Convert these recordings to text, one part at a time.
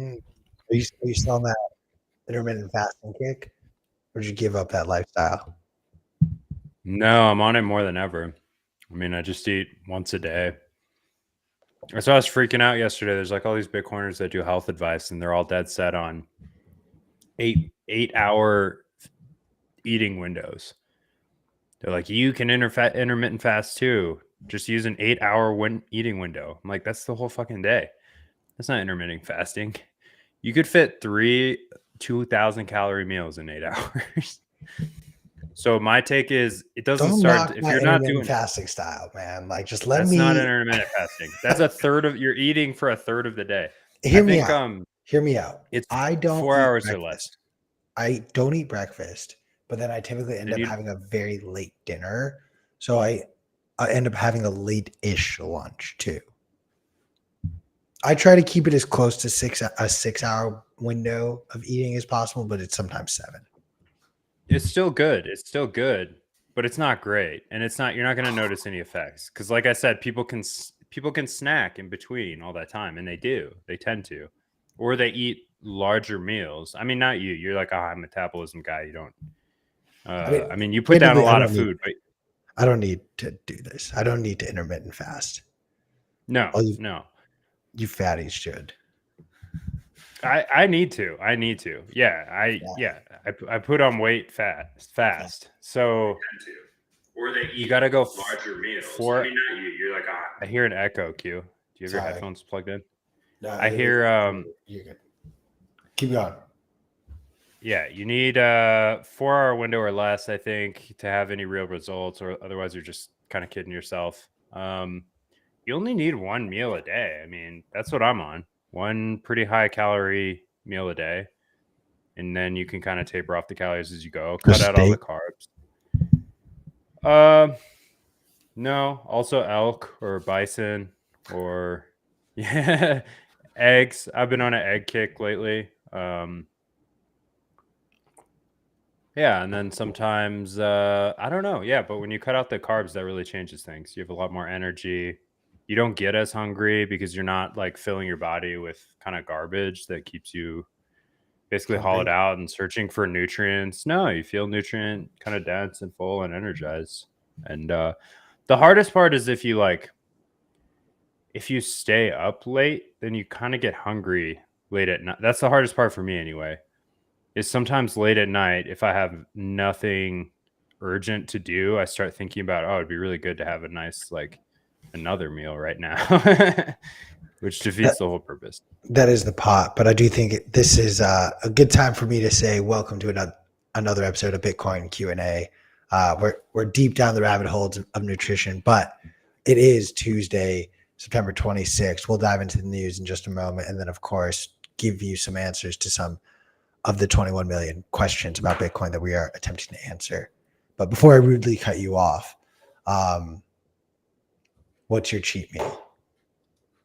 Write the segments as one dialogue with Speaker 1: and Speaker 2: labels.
Speaker 1: Are you still on that intermittent fasting kick, or did you give up that lifestyle?
Speaker 2: No, I'm on it more than ever. I mean, I just eat once a day. So I was freaking out yesterday. There's like all these Bitcoiners that do health advice, and they're all dead set on 8 hour eating windows. They're like, you can intermittent fast too. Just use an 8 hour eating window. I'm like, that's the whole fucking day. That's not intermittent fasting. You could fit 2,000 calorie meals in 8 hours. So my take is, it doesn't
Speaker 1: Don't
Speaker 2: start
Speaker 1: knock
Speaker 2: if
Speaker 1: my
Speaker 2: you're not
Speaker 1: intermittent
Speaker 2: doing.
Speaker 1: fasting style, man. Like, just let
Speaker 2: That's not
Speaker 1: me
Speaker 2: intermittent fasting. That's a third of you're eating for a third of the day. I
Speaker 1: hear me
Speaker 2: think
Speaker 1: out. Hear me out.
Speaker 2: it's
Speaker 1: I don't
Speaker 2: 4
Speaker 1: eat
Speaker 2: hours or less.
Speaker 1: breakfast. I don't eat breakfast, but then I typically end
Speaker 2: And
Speaker 1: up
Speaker 2: you
Speaker 1: having a very late dinner. So I end up having a late-ish lunch too. I try to keep it as close to a 6 hour window of eating as possible, but it's sometimes 7.
Speaker 2: it's still good. It's still good, but it's not great. And you're not going to notice any effects cuz like I said, people can snack in between all that time, and they do. They tend to. Or they eat larger meals. I mean, not you. You're like a high metabolism guy. You don't I mean, you put down a
Speaker 1: Candidly,
Speaker 2: lot of food, but
Speaker 1: I don't need to do this. I don't need to intermittent fast.
Speaker 2: no,
Speaker 1: All
Speaker 2: no.
Speaker 1: you fatties should.
Speaker 2: I need to. I need to. Yeah. I put on weight fast. So
Speaker 3: Or they
Speaker 2: you
Speaker 3: eat
Speaker 2: got to go
Speaker 3: larger meals.
Speaker 2: for.
Speaker 3: I mean, not you. You're like,
Speaker 2: I hear an echo. Q. Do you have your
Speaker 1: Sorry.
Speaker 2: headphones plugged in?
Speaker 1: No,
Speaker 2: I hear.
Speaker 1: you're good. Keep going.
Speaker 2: Yeah, you need a 4 hour window or less, I think, to have any real results, or otherwise you're just kind of kidding yourself. You only need one meal a day. I mean, that's what I'm on. One pretty high calorie meal a day. And then you can kind of taper off the calories as you go. Cut out all the carbs. No, also elk or bison or yeah, eggs. I've been on an egg kick lately. Yeah, and then sometimes I don't know. Yeah, but when you cut out the carbs, that really changes things. You have a lot more energy. You don't get as hungry because you're not like filling your body with kind of garbage that keeps you basically hollowed out and searching for nutrients. No, you feel nutrient kind of dense and full and energized. And the hardest part is if you stay up late, then you kind of get hungry late at night. That's the hardest part for me anyway. Is sometimes late at night, if I have nothing urgent to do, I start thinking about, oh, it'd be really good to have a nice another meal right now. Which defeats the whole purpose.
Speaker 1: That is the pot, but I do think this is a good time for me to say welcome to another episode of Bitcoin Q&A. We're deep down the rabbit holes of nutrition, but it is Tuesday, September 26th. We'll dive into the news in just a moment, and then, of course, give you some answers to some of the 21 million questions about Bitcoin that we are attempting to answer. But before I rudely cut you off, what's your cheat meal?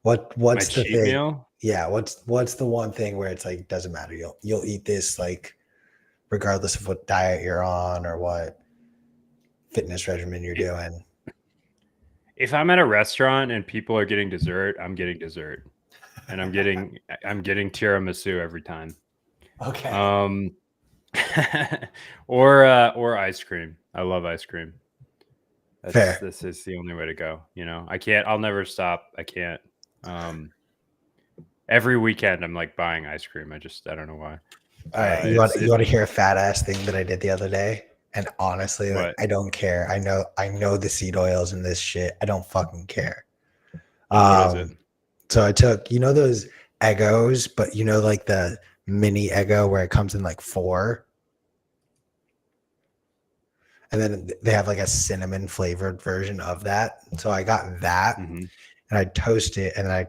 Speaker 1: What's the thing?
Speaker 2: Meal?
Speaker 1: Yeah, what's the one thing where it's like doesn't matter. You'll eat this like regardless of what diet you're on or what fitness regimen you're doing.
Speaker 2: If I'm at a restaurant and people are getting dessert, I'm getting dessert. And I'm getting tiramisu every time.
Speaker 1: Okay.
Speaker 2: Or ice cream. I love ice cream.
Speaker 1: Fair.
Speaker 2: This is the only way to go. I'll never stop. I can't. Every weekend I'm like buying ice cream. I don't know why.
Speaker 1: All right. You want to hear a fat ass thing that I did the other day? And honestly, like, I don't care. I know the seed oils and this shit. I don't fucking care.
Speaker 2: What is it?
Speaker 1: So I took, those Eggos, but like the mini Eggo where it comes in like 4. And then they have like a cinnamon flavored version of that. So I got that and I toast it and then I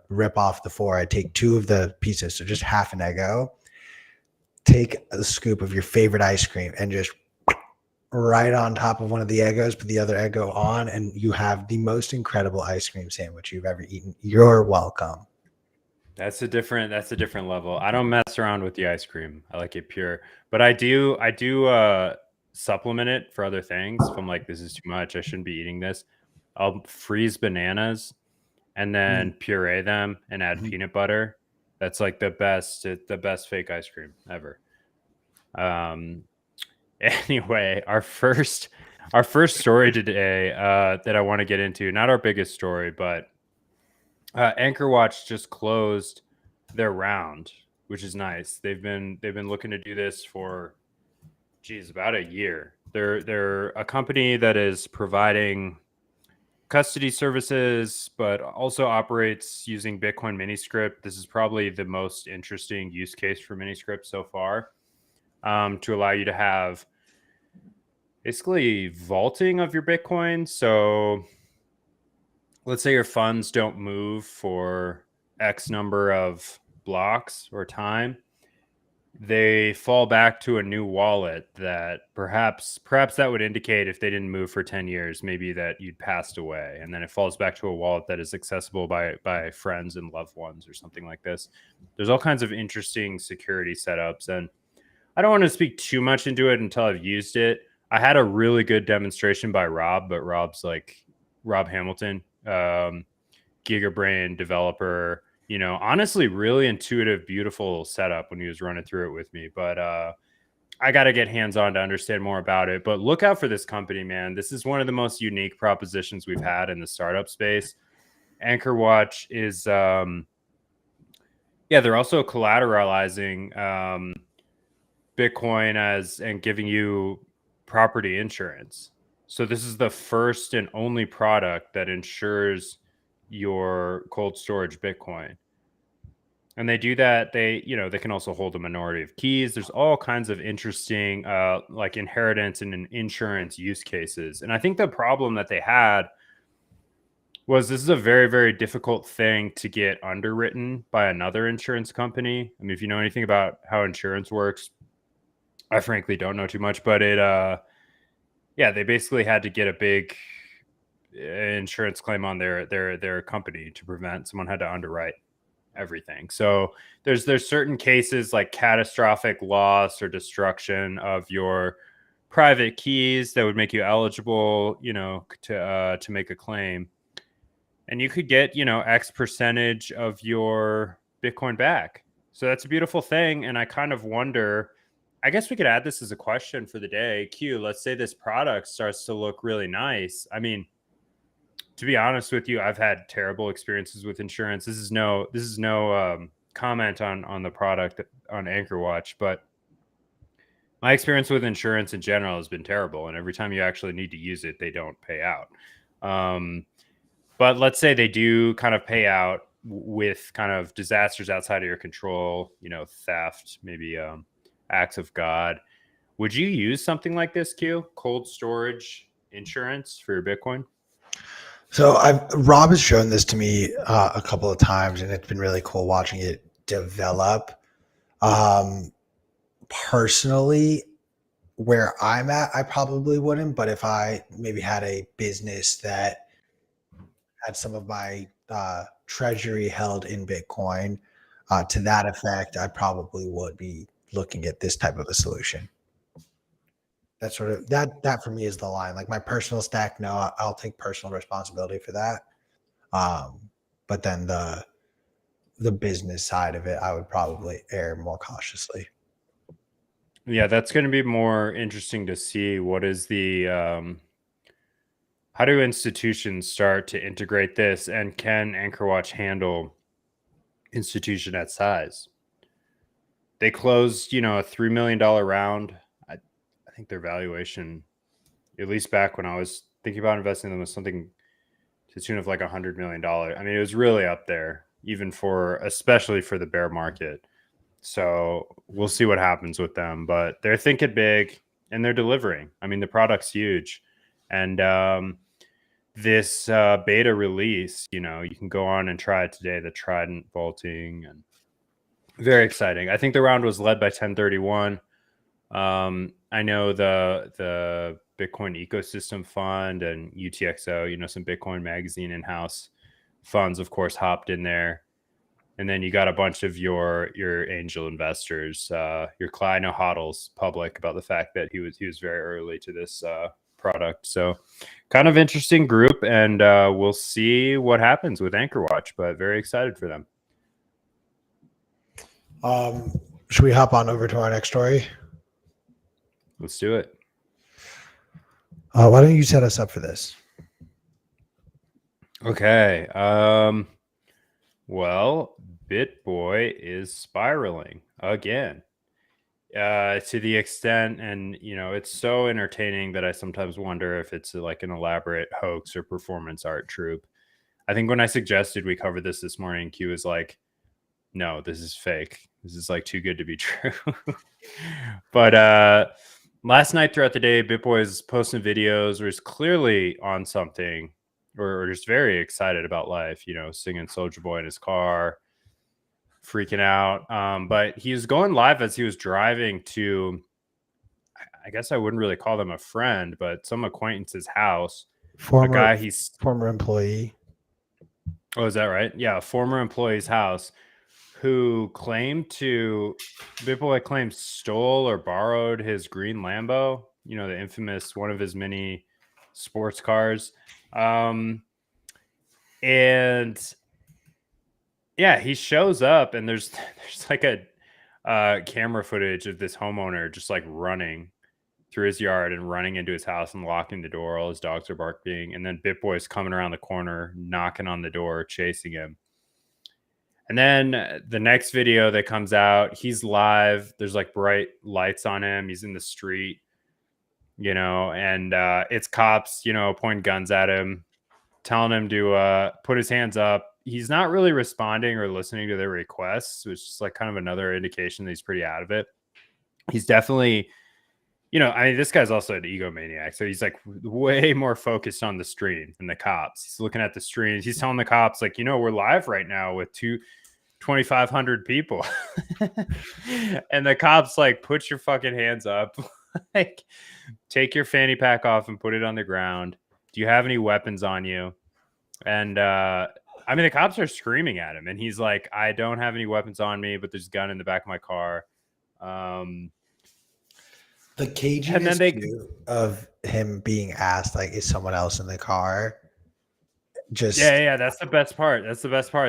Speaker 1: rip off the 4. I take 2 of the pieces. So just half an Eggo. Take a scoop of your favorite ice cream and just right on top of one of the Eggos, put the other Eggo on, and you have the most incredible ice cream sandwich you've ever eaten. You're welcome.
Speaker 2: That's a different level. I don't mess around with the ice cream. I like it pure. But I do supplement it for other things. If I'm like, this is too much, I shouldn't be eating this, I'll freeze bananas and then puree them and add peanut butter That's like the best fake ice cream ever. Anyway, our first story today that I want to get into, not our biggest story, but Anchor Watch just closed their round, which is nice. They've been looking to do this for about a year. They're a company that is providing custody services, but also operates using Bitcoin Miniscript. This is probably the most interesting use case for Miniscript so far, to allow you to have basically vaulting of your Bitcoin. So let's say your funds don't move for X number of blocks or time. They fall back to a new wallet that perhaps that would indicate, if they didn't move for 10 years, maybe that you'd passed away. And then it falls back to a wallet that is accessible by friends and loved ones or something like this. There's all kinds of interesting security setups. And I don't want to speak too much into it until I've used it. I had a really good demonstration by Rob, but Rob's like Rob Hamilton, Gigabrain developer. Honestly, really intuitive, beautiful setup when he was running through it with me. But I got to get hands-on to understand more about it. But look out for this company, man. This is one of the most unique propositions we've had in the startup space. Anchor Watch is, they're also collateralizing Bitcoin and giving you property insurance. So this is the first and only product that insures your cold storage Bitcoin. And they do that. They can also hold a minority of keys. There's all kinds of interesting like inheritance and insurance use cases. And I think the problem that they had was this is a very, very difficult thing to get underwritten by another insurance company. I mean, if you know anything about how insurance works, I frankly don't know too much, but they basically had to get a big insurance claim on their company to prevent someone had to underwrite everything. So there's certain cases like catastrophic loss or destruction of your private keys that would make you eligible, to make a claim. And you could get, X percentage of your Bitcoin back. So that's a beautiful thing. And I kind of wonder, I guess we could add this as a question for the day. Q, let's say this product starts to look really nice. I mean, to be honest with you, I've had terrible experiences with insurance. This is no comment on the product on Anchor Watch, but my experience with insurance in general has been terrible. And every time you actually need to use it, they don't pay out. But let's say they do kind of pay out with kind of disasters outside of your control, theft, maybe acts of God. Would you use something like this, Q? Cold storage insurance for your Bitcoin?
Speaker 1: So Rob has shown this to me a couple of times, and it's been really cool watching it develop. Personally, where I'm at, I probably wouldn't. But if I maybe had a business that had some of my treasury held in Bitcoin, to that effect, I probably would be looking at this type of a solution. That's sort of that for me is the line. Like my personal stack, no, I'll take personal responsibility for that. But then the business side of it, I would probably err more cautiously.
Speaker 2: Yeah, that's going to be more interesting to see. What is the how do institutions start to integrate this, and can Anchor Watch handle institution at size? They closed, a $3 million round. I think their valuation, at least back when I was thinking about investing in them, was something to the tune of like $100 million. I mean, it was really up there, especially for the bear market. So we'll see what happens with them, but they're thinking big and they're delivering. I mean, the product's huge. And this beta release, you can go on and try it today, the Trident vaulting, and very exciting. I think the round was led by 1031. I know the Bitcoin Ecosystem Fund and UTXO, some Bitcoin Magazine in-house funds, of course, hopped in there. And then you got a bunch of your angel investors. Your Kleino Hodl's public about the fact that he was very early to this product. So kind of interesting group, and we'll see what happens with Anchor Watch, but very excited for them.
Speaker 1: Should we hop on over to our next story?
Speaker 2: Let's do it.
Speaker 1: Why don't you set us up for this?
Speaker 2: Okay. Well, Bitboy is spiraling again. To the extent, and it's so entertaining that I sometimes wonder if it's like an elaborate hoax or performance art troupe. I think when I suggested we cover this morning, Q was like, no, this is fake. This is like too good to be true. But last night throughout the day, Bitboy is posting videos where he's clearly on something or just very excited about life, singing Soulja Boy in his car, freaking out. But he was going live as he was driving to, I guess I wouldn't really call them a friend, but some acquaintance's house. A guy
Speaker 1: Former employee.
Speaker 2: Oh, is that right? Yeah, a former employee's house who claimed Bitboy claims stole or borrowed his green Lambo, the infamous one of his many sports cars. And yeah, he shows up and there's like a camera footage of this homeowner just like running through his yard and running into his house and locking the door. All his dogs are barking. And then Bitboy's coming around the corner, knocking on the door, chasing him. And then the next video that comes out, he's live. There's like bright lights on him. He's in the street, and it's cops, pointing guns at him, telling him to put his hands up. He's not really responding or listening to their requests, which is like kind of another indication that he's pretty out of it. He's definitely, this guy's also an egomaniac. So he's like way more focused on the stream than the cops. He's looking at the streams. He's telling the cops, like, we're live right now with 2,500 people. And the cops like, put your fucking hands up. Like, take your fanny pack off and put it on the ground. Do you have any weapons on you? And the cops are screaming at him and he's like, I don't have any weapons on me, but there's a gun in the back of my car.
Speaker 1: The caginess of him being asked, like, is someone else in the car?
Speaker 2: Yeah, that's the best part.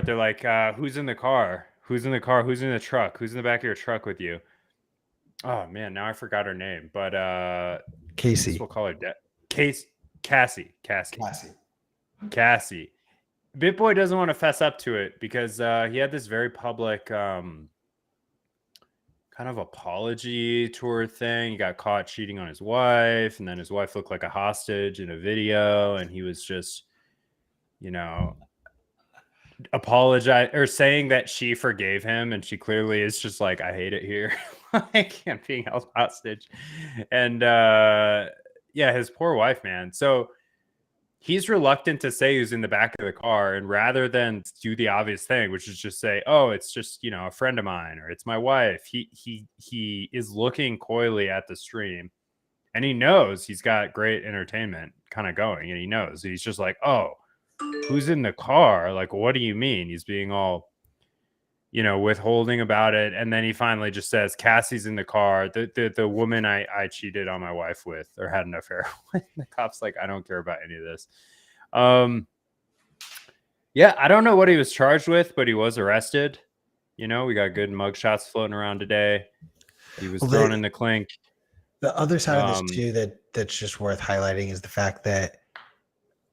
Speaker 2: They're like, who's in the car? Who's in the car? Who's in the truck? Who's in the back of your truck with you? Oh man, now I forgot her name, but
Speaker 1: Casey.
Speaker 2: We'll call her Cassie. Bitboy doesn't want to fess up to it because he had this very public kind of apology tour thing. He got caught cheating on his wife, and then his wife looked like a hostage in a video, and he was just, apologize or saying that she forgave him, and she clearly is just like, I hate it here. Like, I'm being held hostage. And his poor wife, man. So he's reluctant to say who's in the back of the car, and rather than do the obvious thing, which is just say, oh, it's just, a friend of mine, or it's my wife, he is looking coyly at the stream, and he knows he's got great entertainment kind of going, and he knows he's just like, oh, who's in the car? Like, what do you mean? He's being all, withholding about it. And then he finally just says, Cassie's in the car, the woman I cheated on my wife with or had an affair with. The cop's like, I don't care about any of this. I don't know what he was charged with, but he was arrested. We got good mugshots floating around today. He was thrown in the clink.
Speaker 1: The other side of this too that's just worth highlighting is the fact that,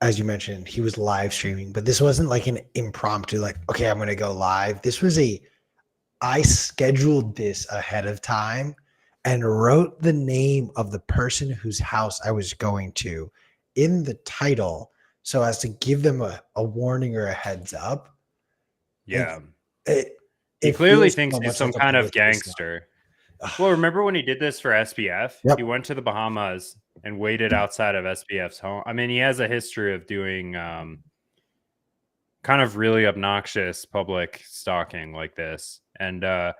Speaker 1: as you mentioned, he was live streaming, but this wasn't like an impromptu, like, okay, I'm going to go live. This was I scheduled this ahead of time and wrote the name of the person whose house I was going to in the title so as to give them a warning or a heads up.
Speaker 2: Yeah. He clearly thinks he's some kind of gangster. Well, remember when he did this for SBF? Yep. He went to the Bahamas and waited outside of SBF's home. I mean, he has a history of doing kind of really obnoxious public stalking like this. And I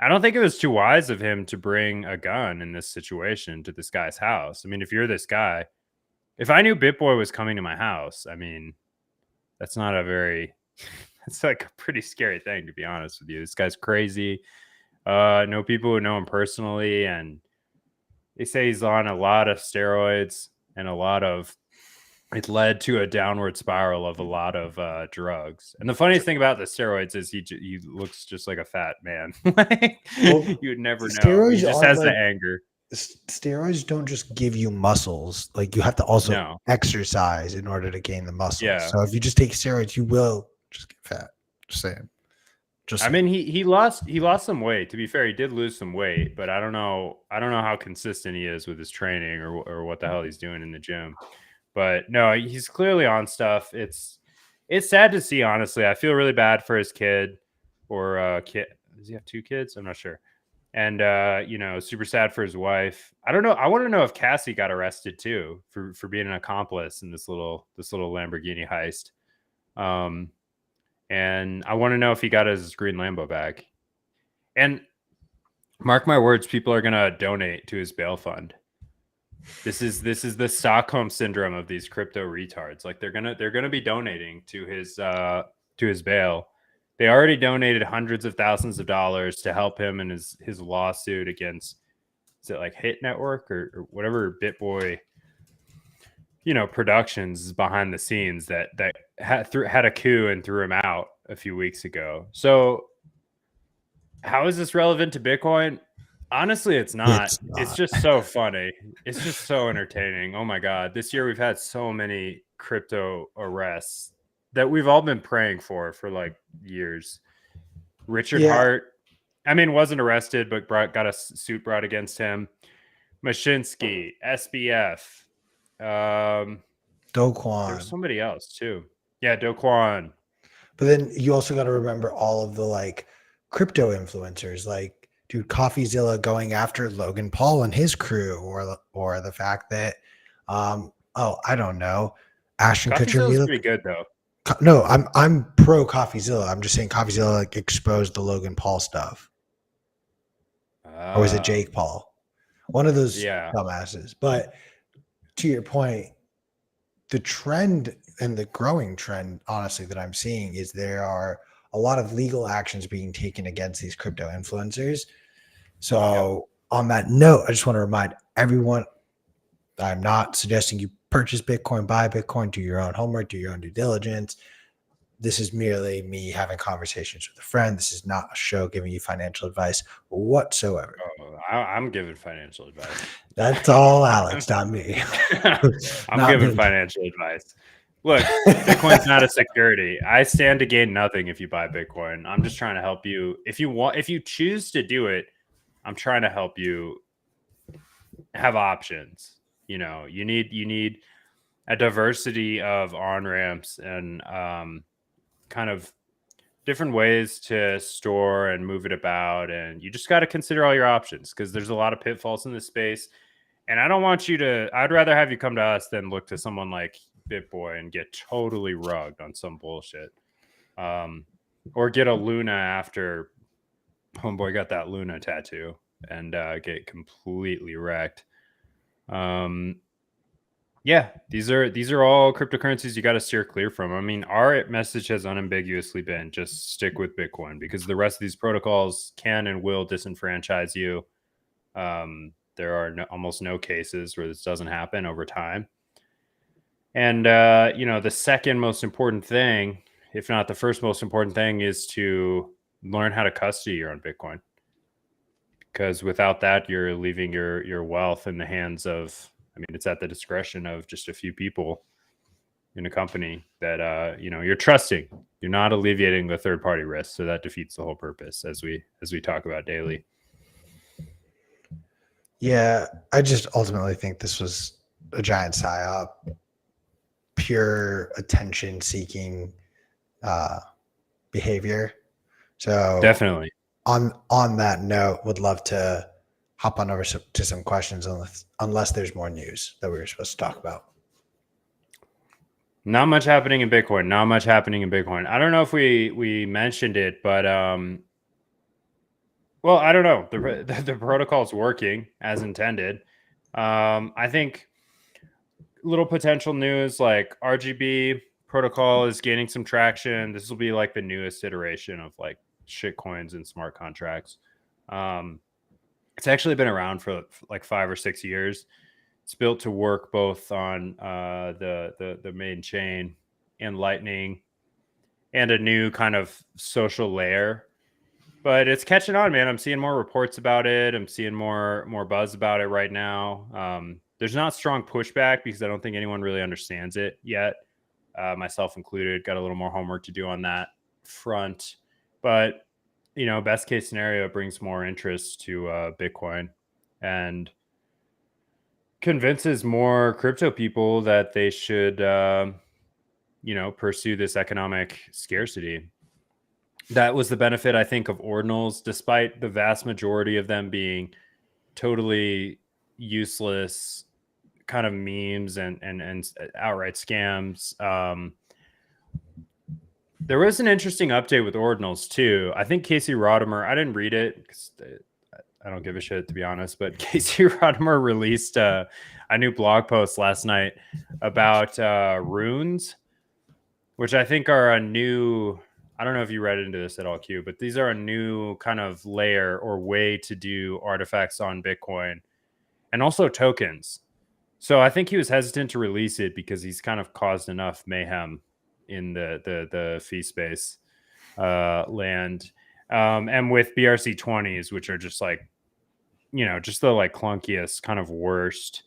Speaker 2: don't think it was too wise of him to bring a gun in this situation to this guy's house. I mean, if you're this guy, if I knew Bitboy was coming to my house, I mean, that's not it's like a pretty scary thing, to be honest with you. This guy's crazy. Know people who know him personally, and they say he's on a lot of steroids and a lot of it led to a downward spiral of a lot of drugs. And the funniest thing about the steroids is he looks just like a fat man. Like,
Speaker 1: Well,
Speaker 2: you would never know. He
Speaker 1: steroids
Speaker 2: just
Speaker 1: aren't
Speaker 2: has the
Speaker 1: like
Speaker 2: anger.
Speaker 1: steroids don't just give you muscles. Like you have to also
Speaker 2: No.
Speaker 1: exercise in order to gain the muscles.
Speaker 2: Yeah.
Speaker 1: So if you just take steroids, you will just get fat. Just saying.
Speaker 2: I mean, he lost some weight. To be fair, he did lose some weight, but I don't know how consistent he is with his training or what the hell he's doing in the gym. But no, he's clearly on stuff. It's sad to see, honestly. I feel really bad for his kid or kid. Does he have 2 kids? I'm not sure. And super sad for his wife. I don't know. I want to know if Cassie got arrested too for being an accomplice in this little Lamborghini heist. And I want to know if he got his green Lambo back. And mark my words, people are gonna donate to his bail fund. This is the Stockholm syndrome of these crypto retards. Like they're gonna be donating to his bail. They already donated hundreds of thousands of dollars to help him in his lawsuit against, is it like Hit Network or whatever Bitboy, productions behind the scenes that had a coup and threw him out a few weeks ago. So how is this relevant to Bitcoin? Honestly, it's not. It's just so funny. It's just so entertaining. Oh my God. This year we've had so many crypto arrests that we've all been praying for like years. Richard Hart, I mean, wasn't arrested, but got a suit brought against him. Mashinsky, SBF,
Speaker 1: Do Kwon.
Speaker 2: There's somebody else too. Yeah, Do Kwon.
Speaker 1: But then you also got to remember all of the like crypto influencers, like dude, CoffeeZilla going after Logan Paul and his crew, or the fact that, I don't know, Ashton Kutcher.
Speaker 2: CoffeeZilla's pretty good though.
Speaker 1: No, I'm pro CoffeeZilla. I'm just saying CoffeeZilla like exposed the Logan Paul stuff. Or was it Jake Paul? One of those dumbasses. But to your point, the trend and the growing trend, honestly, that I'm seeing is there are a lot of legal actions being taken against these crypto influencers. So on that note, I just want to remind everyone, I'm not suggesting you purchase Bitcoin, buy Bitcoin, do your own homework, do your own due diligence. This is merely me having conversations with a friend. This is not a show giving you financial advice whatsoever.
Speaker 2: Oh, I'm giving financial advice.
Speaker 1: That's all Alex, not me.
Speaker 2: I'm giving financial advice. Look, Bitcoin's not a security. I stand to gain nothing if you buy Bitcoin. I'm just trying to help you. If you choose to do it, I'm trying to help you have options. You need a diversity of on-ramps and kind of different ways to store and move it about. And you just got to consider all your options because there's a lot of pitfalls in this space. And I don't want you to, I'd rather have you come to us than look to someone like Bitboy and get totally rugged on some bullshit. Or get a Luna after homeboy got that Luna tattoo and get completely wrecked. Yeah, these are all cryptocurrencies you got to steer clear from. I mean, our message has unambiguously been just stick with Bitcoin because the rest of these protocols can and will disenfranchise you. There are almost no cases where this doesn't happen over time. And, the second most important thing, if not the first most important thing, is to learn how to custody your own Bitcoin. Because without that, you're leaving your wealth in the hands of, it's at the discretion of just a few people in a company that, you're trusting. You're not alleviating the third-party risk. So that defeats the whole purpose as we talk about daily.
Speaker 1: Yeah, I just ultimately think this was a giant psyop, pure attention-seeking behavior. So
Speaker 2: definitely.
Speaker 1: On that note, would love to hop on over to some questions unless there's more news that we were supposed to talk about.
Speaker 2: Not much happening in Bitcoin. I don't know if we mentioned it, but well, I don't know. The protocol is working as intended. I think little potential news like RGB protocol is gaining some traction. This will be like the newest iteration of like shit coins and smart contracts. It's actually been around for like 5 or 6 years. It's built to work both on the main chain and Lightning, and a new kind of social layer. But it's catching on, man. I'm seeing more reports about it. I'm seeing more buzz about it right now. There's not strong pushback because I don't think anyone really understands it yet, myself included. Got a little more homework to do on that front. But best case scenario, it brings more interest to Bitcoin and convinces more crypto people that they should, pursue this economic scarcity. That was the benefit, I think, of ordinals, despite the vast majority of them being totally useless kind of memes and outright scams. There was an interesting update with ordinals too. I think Casey Rodimer, I didn't read it because I don't give a shit, to be honest, but Casey Rodimer released a new blog post last night about runes, which I think are a new, I don't know if you read into this at all, Q, but these are a new kind of layer or way to do artifacts on Bitcoin and also tokens. So I think he was hesitant to release it because he's kind of caused enough mayhem in the fee space land. And with BRC20s, which are just like, just the like clunkiest, kind of worst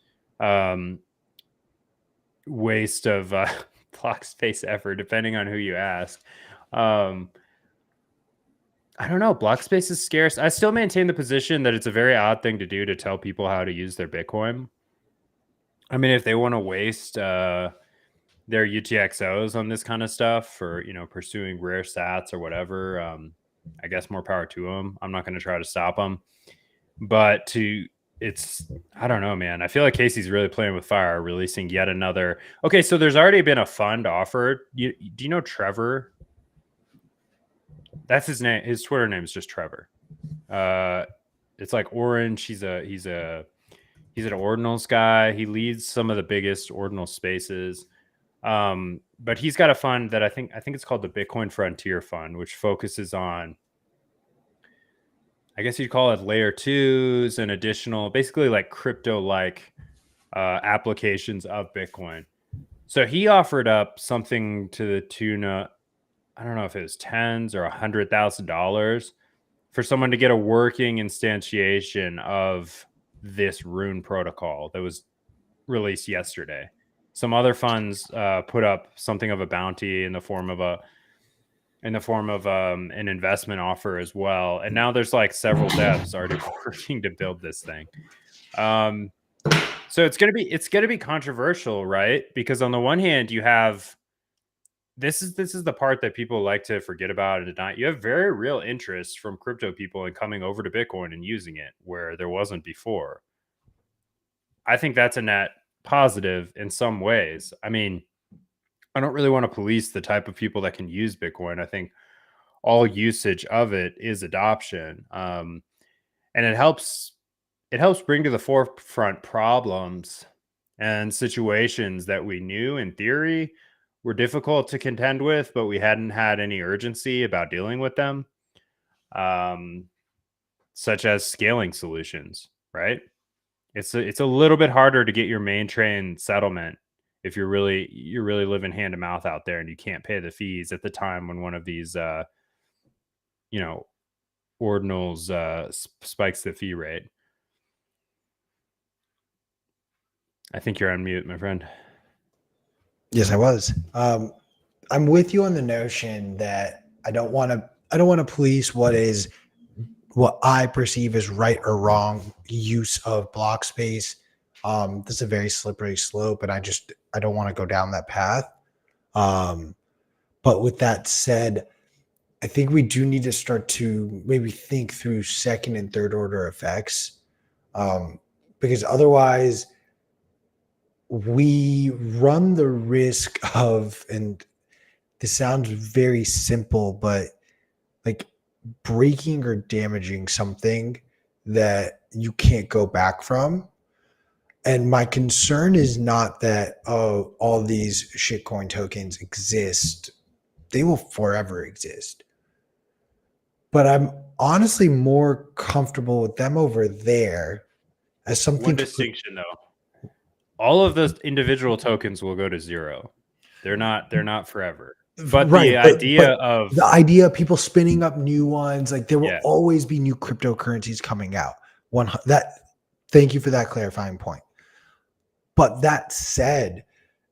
Speaker 2: waste of block space ever, depending on who you ask. I don't know. Block space is scarce. I still maintain the position that it's a very odd thing to do to tell people how to use their Bitcoin. I mean, if they want to waste their UTXOs on this kind of stuff or, pursuing rare sats or whatever, I guess more power to them. I'm not going to try to stop them. But I don't know, man. I feel like Casey's really playing with fire, releasing yet another. Okay, so there's already been a fund offered. Do you know Trevor? That's his name. His Twitter name is just Trevor. It's like Orange. He's an ordinals guy. He leads some of the biggest ordinal spaces. But he's got a fund that I think it's called the Bitcoin Frontier Fund, which focuses on, I guess you'd call it layer 2s and additional, basically like crypto-like applications of Bitcoin. So he offered up something to the tune of, I don't know if it was tens or $100,000 for someone to get a working instantiation of this rune protocol that was released yesterday. Some other funds put up something of a bounty in the form of an investment offer as well. And now there's like several devs already working to build this thing. So it's gonna be controversial, right? Because on the one hand, you have this is the part that people like to forget about and deny. You have very real interest from crypto people in coming over to Bitcoin and using it where there wasn't before. I think that's a net positive in some ways. I mean, I don't really want to police the type of people that can use Bitcoin. I think all usage of it is adoption. And it helps bring to the forefront problems and situations that we knew in theory were difficult to contend with, but we hadn't had any urgency about dealing with them, such as scaling solutions, right? It's a little bit harder to get your main train settlement if you're really living hand to mouth out there and you can't pay the fees at the time when one of these ordinals spikes the fee rate. I think you're on mute, my friend.
Speaker 1: Yes, I was. I'm with you on the notion that I don't want to police what I perceive as right or wrong use of block space. This is a very slippery slope, and I don't want to go down that path. But with that said, I think we do need to start to maybe think through second and third order effects, because otherwise we run the risk of, and this sounds very simple, but like breaking or damaging something that you can't go back from. And my concern is not that, all these shitcoin tokens exist. They will forever exist. But I'm honestly more comfortable with them over there as something.
Speaker 2: One distinction, though. all of those individual tokens will go to zero. They're not forever. But
Speaker 1: Right,
Speaker 2: the idea of
Speaker 1: the idea of people spinning up new ones, like there will
Speaker 2: Yeah.
Speaker 1: always be new cryptocurrencies coming out. Thank you for that clarifying point. But that said,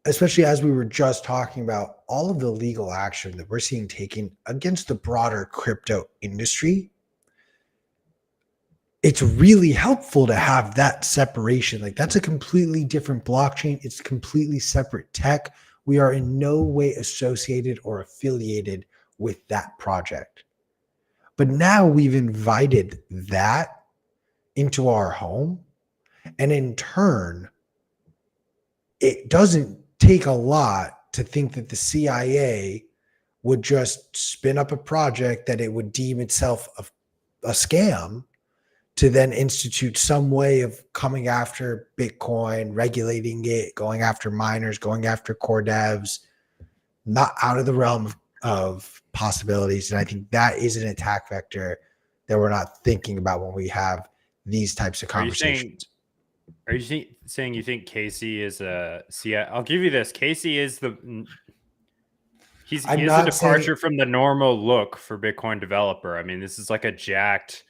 Speaker 1: especially as we were just talking about all of the legal action that we're seeing taken against the broader crypto industry, it's really helpful to have that separation. Like that's a completely different blockchain. It's completely separate tech. We are in no way associated or affiliated with that project. But now we've invited that into our home. And in turn, it doesn't take a lot to think that the CIA would just spin up a project that it would deem itself a scam to then institute some way of coming after Bitcoin, regulating it, going after miners, going after core devs, not out of the realm of possibilities. And I think that is an attack vector that we're not thinking about when we have these types of conversations.
Speaker 2: Are you saying you think Casey is a CIA? I'll give you this. Casey is he is a departure from the normal look for Bitcoin developer. I mean, this is like a jacked,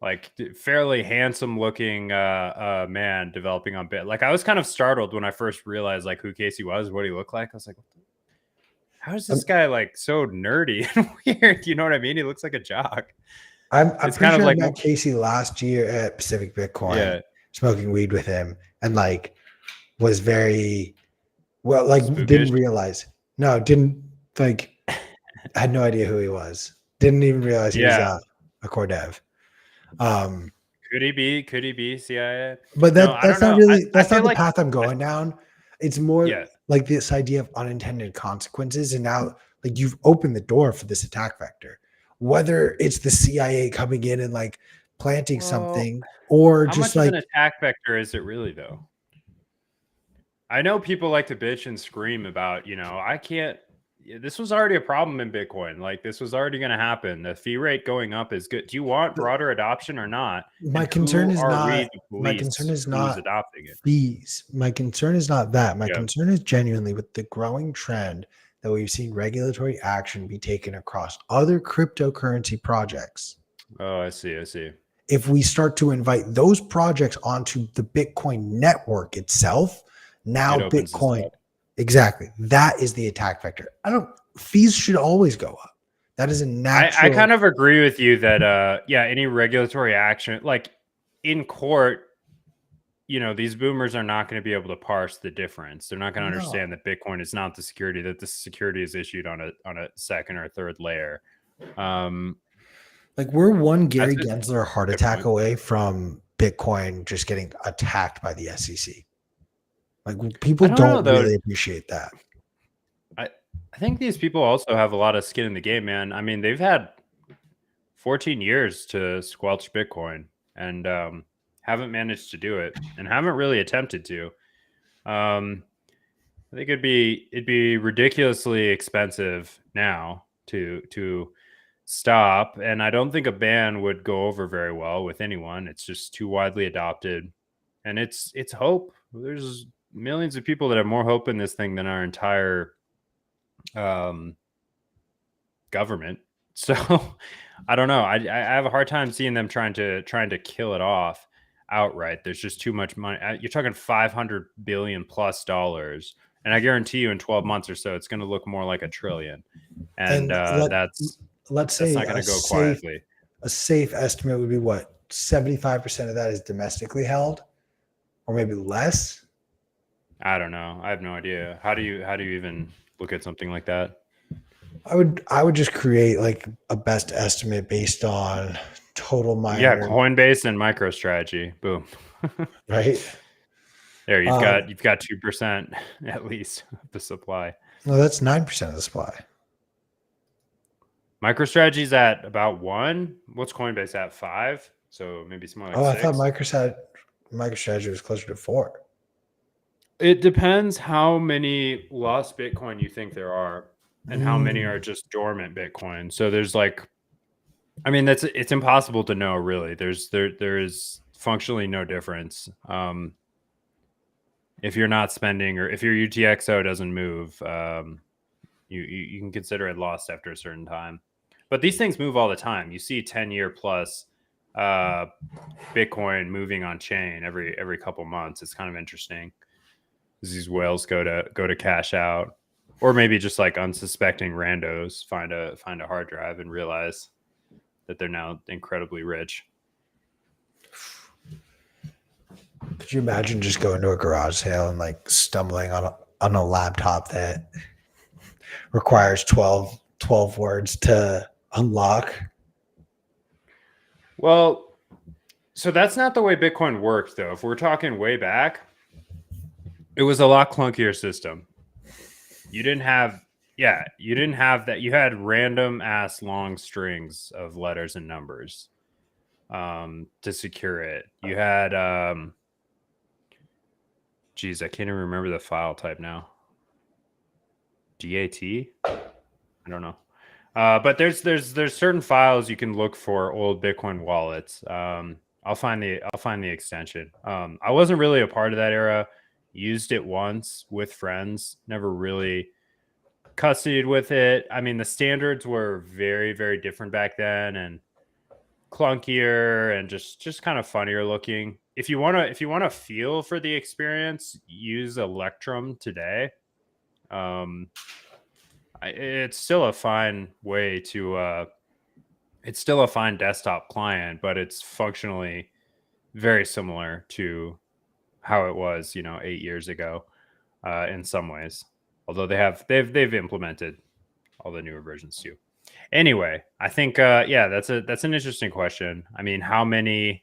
Speaker 2: like fairly handsome looking man developing on Bit. Like I was kind of startled when I first realized like who Casey was, what he looked like. I was like, how is this guy like so nerdy and weird? You know what I mean? He looks like a jock.
Speaker 1: I'm pretty sure I met Casey last year at Pacific Bitcoin, smoking weed with him, and like was very well, like
Speaker 2: Spookish.
Speaker 1: didn't like had no idea who he was. Didn't even realize he was a core dev.
Speaker 2: Could he be CIA?
Speaker 1: But that's not really that's not the path I'm going down. It's more like this idea of unintended consequences, and now like you've opened the door for this attack vector, whether it's the CIA coming in and like planting something, or
Speaker 2: how
Speaker 1: just
Speaker 2: much
Speaker 1: like
Speaker 2: of an attack vector is it really though? I know people like to bitch and scream about, I can't. This was already a problem in Bitcoin. Like this was already going to happen. The fee rate going up is good. Do you want broader adoption or not?
Speaker 1: My concern is not
Speaker 2: adopting it.
Speaker 1: Fees. My concern is not that. My concern is genuinely with the growing trend that we've seen regulatory action be taken across other cryptocurrency projects.
Speaker 2: Oh, I see.
Speaker 1: If we start to invite those projects onto the Bitcoin network itself, now Bitcoin. Exactly. That is the attack vector. Fees should always go up. That is a natural.
Speaker 2: I kind of agree with you that, any regulatory action, like in court, these boomers are not going to be able to parse the difference. They're not going to understand that Bitcoin is not the security, that the security is issued on a second or third layer.
Speaker 1: Like we're one Gary Gensler heart attack away from Bitcoin just getting attacked by the SEC. Like people don't really appreciate that.
Speaker 2: I think these people also have a lot of skin in the game, man. I mean, they've had 14 years to squelch Bitcoin and haven't managed to do it and haven't really attempted to. I think it'd be ridiculously expensive now to stop, and I don't think a ban would go over very well with anyone. It's just too widely adopted, and it's hope. There's millions of people that have more hope in this thing than our entire government. So I don't know. I have a hard time seeing them trying to kill it off outright. There's just too much money. You're talking $500 billion plus, and I guarantee you in 12 months or so, it's going to look more like $1 trillion. And that's not going to go quietly.
Speaker 1: A safe estimate would be what 75% of that is domestically held, or maybe less.
Speaker 2: I don't know. I have no idea. How do you even look at something like that?
Speaker 1: I would just create like a best estimate based on total miner.
Speaker 2: Yeah, Coinbase and MicroStrategy. Boom.
Speaker 1: Right.
Speaker 2: There, you've got 2% at least of the supply.
Speaker 1: No, that's 9% of the supply.
Speaker 2: MicroStrategy's at about 1. What's Coinbase at? 5? So maybe it's more like 6.
Speaker 1: I thought MicroStrategy was closer to 4.
Speaker 2: It depends how many lost Bitcoin you think there are and how many are just dormant Bitcoin. So there's like, I mean, it's impossible to know really. There is functionally no difference. if you're not spending, or if your UTXO doesn't move, you can consider it lost after a certain time. But these things move all the time. You see 10-year plus Bitcoin moving on chain every couple months. It's kind of interesting. These whales go to cash out, or maybe just like unsuspecting randos find a hard drive and realize that they're now incredibly rich.
Speaker 1: Could you imagine just going to a garage sale and like stumbling on a laptop that requires 12 words to unlock?
Speaker 2: Well, so that's not the way Bitcoin worked, though. If we're talking way back, it was a lot clunkier system. You didn't have that. You had random ass long strings of letters and numbers to secure it. You had geez, I can't even remember the file type now. DAT? I don't know. But there's certain files you can look for old Bitcoin wallets. I'll find the extension. I wasn't really a part of that era. Used it once with friends. Never really custodied with it. I mean, the standards were very, very different back then, and clunkier, and just kind of funnier looking. If you wanna feel for the experience, use Electrum today. It's still a fine way to. It's still a fine desktop client, but it's functionally very similar to how it was, 8 years ago, in some ways. Although they've implemented all the newer versions too. Anyway, I think that's an interesting question. I mean, how many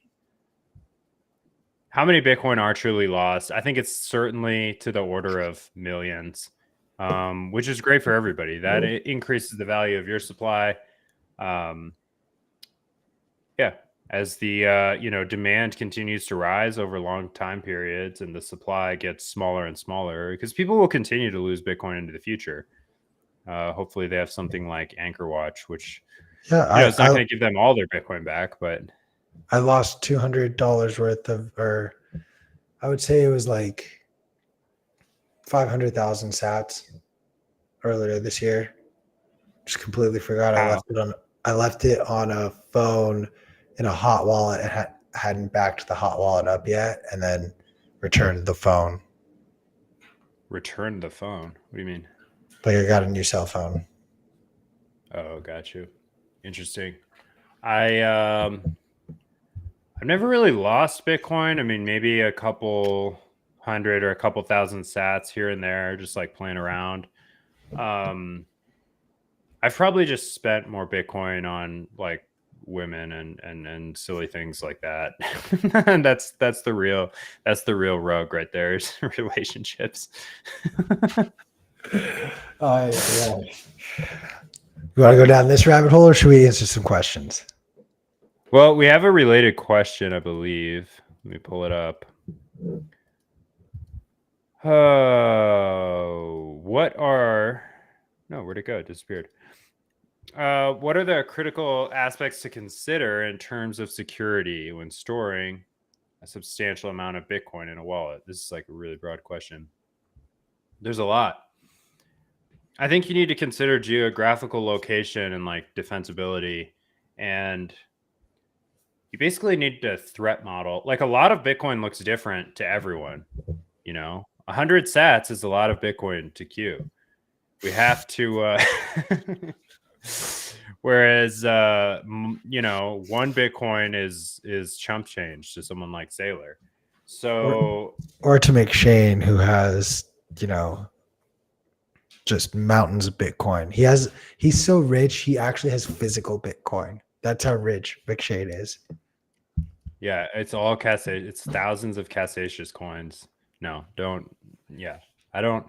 Speaker 2: Bitcoin are truly lost? I think it's certainly to the order of millions, which is great for everybody. That it increases the value of your supply. As the demand continues to rise over long time periods and the supply gets smaller and smaller, because people will continue to lose Bitcoin into the future. Hopefully they have something like Anchor Watch, which it's not going to give them all their Bitcoin back, but
Speaker 1: I lost $200 worth of, or I would say it was like 500,000 sats earlier this year. Just completely forgot.
Speaker 2: How?
Speaker 1: I left it on a phone in a hot wallet and hadn't backed the hot wallet up yet, and then returned the phone.
Speaker 2: Returned the phone? What do you mean?
Speaker 1: Like I got a new cell phone.
Speaker 2: Oh, got you. Interesting. I've never really lost Bitcoin. I mean, maybe a couple hundred or a couple thousand sats here and there, just like playing around. I've probably just spent more Bitcoin on like women and silly things like that. And that's the real rug right there, is relationships.
Speaker 1: Yeah. You want to go down this rabbit hole, or should we answer some questions?
Speaker 2: Well, we have a related question, I believe. Let me pull it up. Where'd it go? It disappeared. What are the critical aspects to consider in terms of security when storing a substantial amount of Bitcoin in a wallet? This is like a really broad question. There's a lot. I think you need to consider geographical location and like defensibility, and you basically need to threat model. Like, a lot of Bitcoin looks different to everyone. 100 sats is a lot of Bitcoin to queue. We have to whereas one Bitcoin is chump change to someone like Sailor. So
Speaker 1: or to make Shane, who has just mountains of Bitcoin. He's so rich, he actually has physical Bitcoin. That's how rich McShane is.
Speaker 2: Yeah, it's all it's thousands of Cassacious coins. No, don't. Yeah, I don't.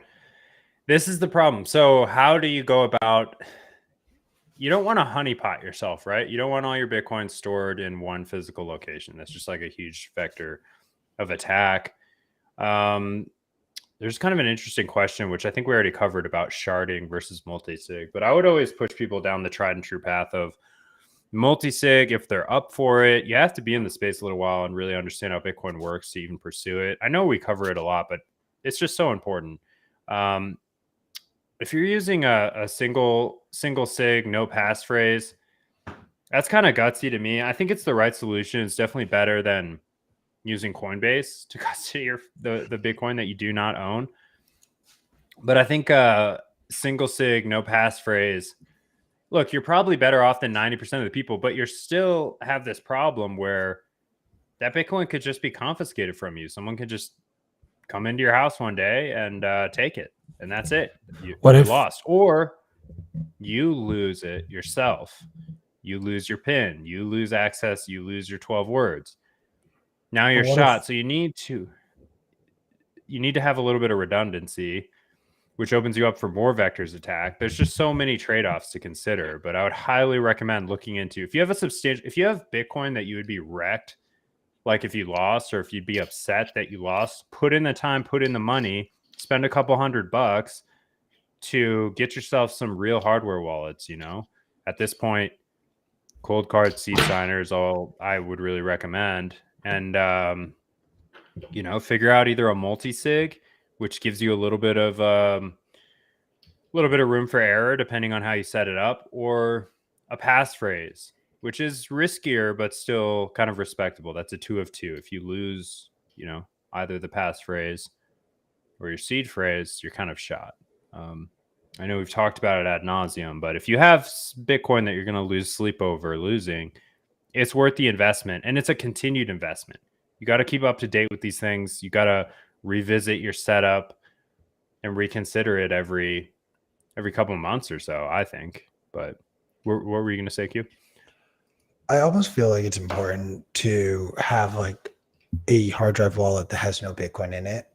Speaker 2: This is the problem. So how do you go about? You don't want to honeypot yourself, right? You don't want all your Bitcoin stored in one physical location. That's just like a huge vector of attack. There's kind of an interesting question, which I think we already covered, about sharding versus multi-sig. But I would always push people down the tried and true path of multi-sig if they're up for it. You have to be in the space a little while and really understand how Bitcoin works to even pursue it. I know we cover it a lot, but it's just so important. If you're using a single sig, no passphrase, that's kind of gutsy to me. I think it's the right solution. It's definitely better than using Coinbase to custody the Bitcoin that you do not own. But I think single sig, no passphrase. Look, you're probably better off than 90% of the people, but you still have this problem where that Bitcoin could just be confiscated from you. Someone could just come into your house one day and take it, and that's it. You're lost, or you lose it yourself. You lose your PIN, you lose access, you lose your 12 words. Now you're shot. So you need to have a little bit of redundancy, which opens you up for more vectors attack. There's just so many trade-offs to consider, but I would highly recommend looking into, if you have Bitcoin that you would be wrecked, like if you lost, or if you'd be upset that you lost, put in the time, put in the money, spend a couple $100 to get yourself some real hardware wallets. At this point, cold card seed signers, all I would really recommend. And figure out either a multi-sig, which gives you a little bit of room for error depending on how you set it up, or a passphrase, which is riskier but still kind of respectable. That's a 2 of 2. If you lose, either the passphrase or your seed phrase, you're kind of shot. I know we've talked about it ad nauseum, but if you have Bitcoin that you're going to lose sleep over losing, it's worth the investment, and it's a continued investment. You got to keep up to date with these things. You got to revisit your setup and reconsider it every couple of months or so, I think. But what were you going to say, Q?
Speaker 1: I almost feel like it's important to have like a hard drive wallet that has no Bitcoin in it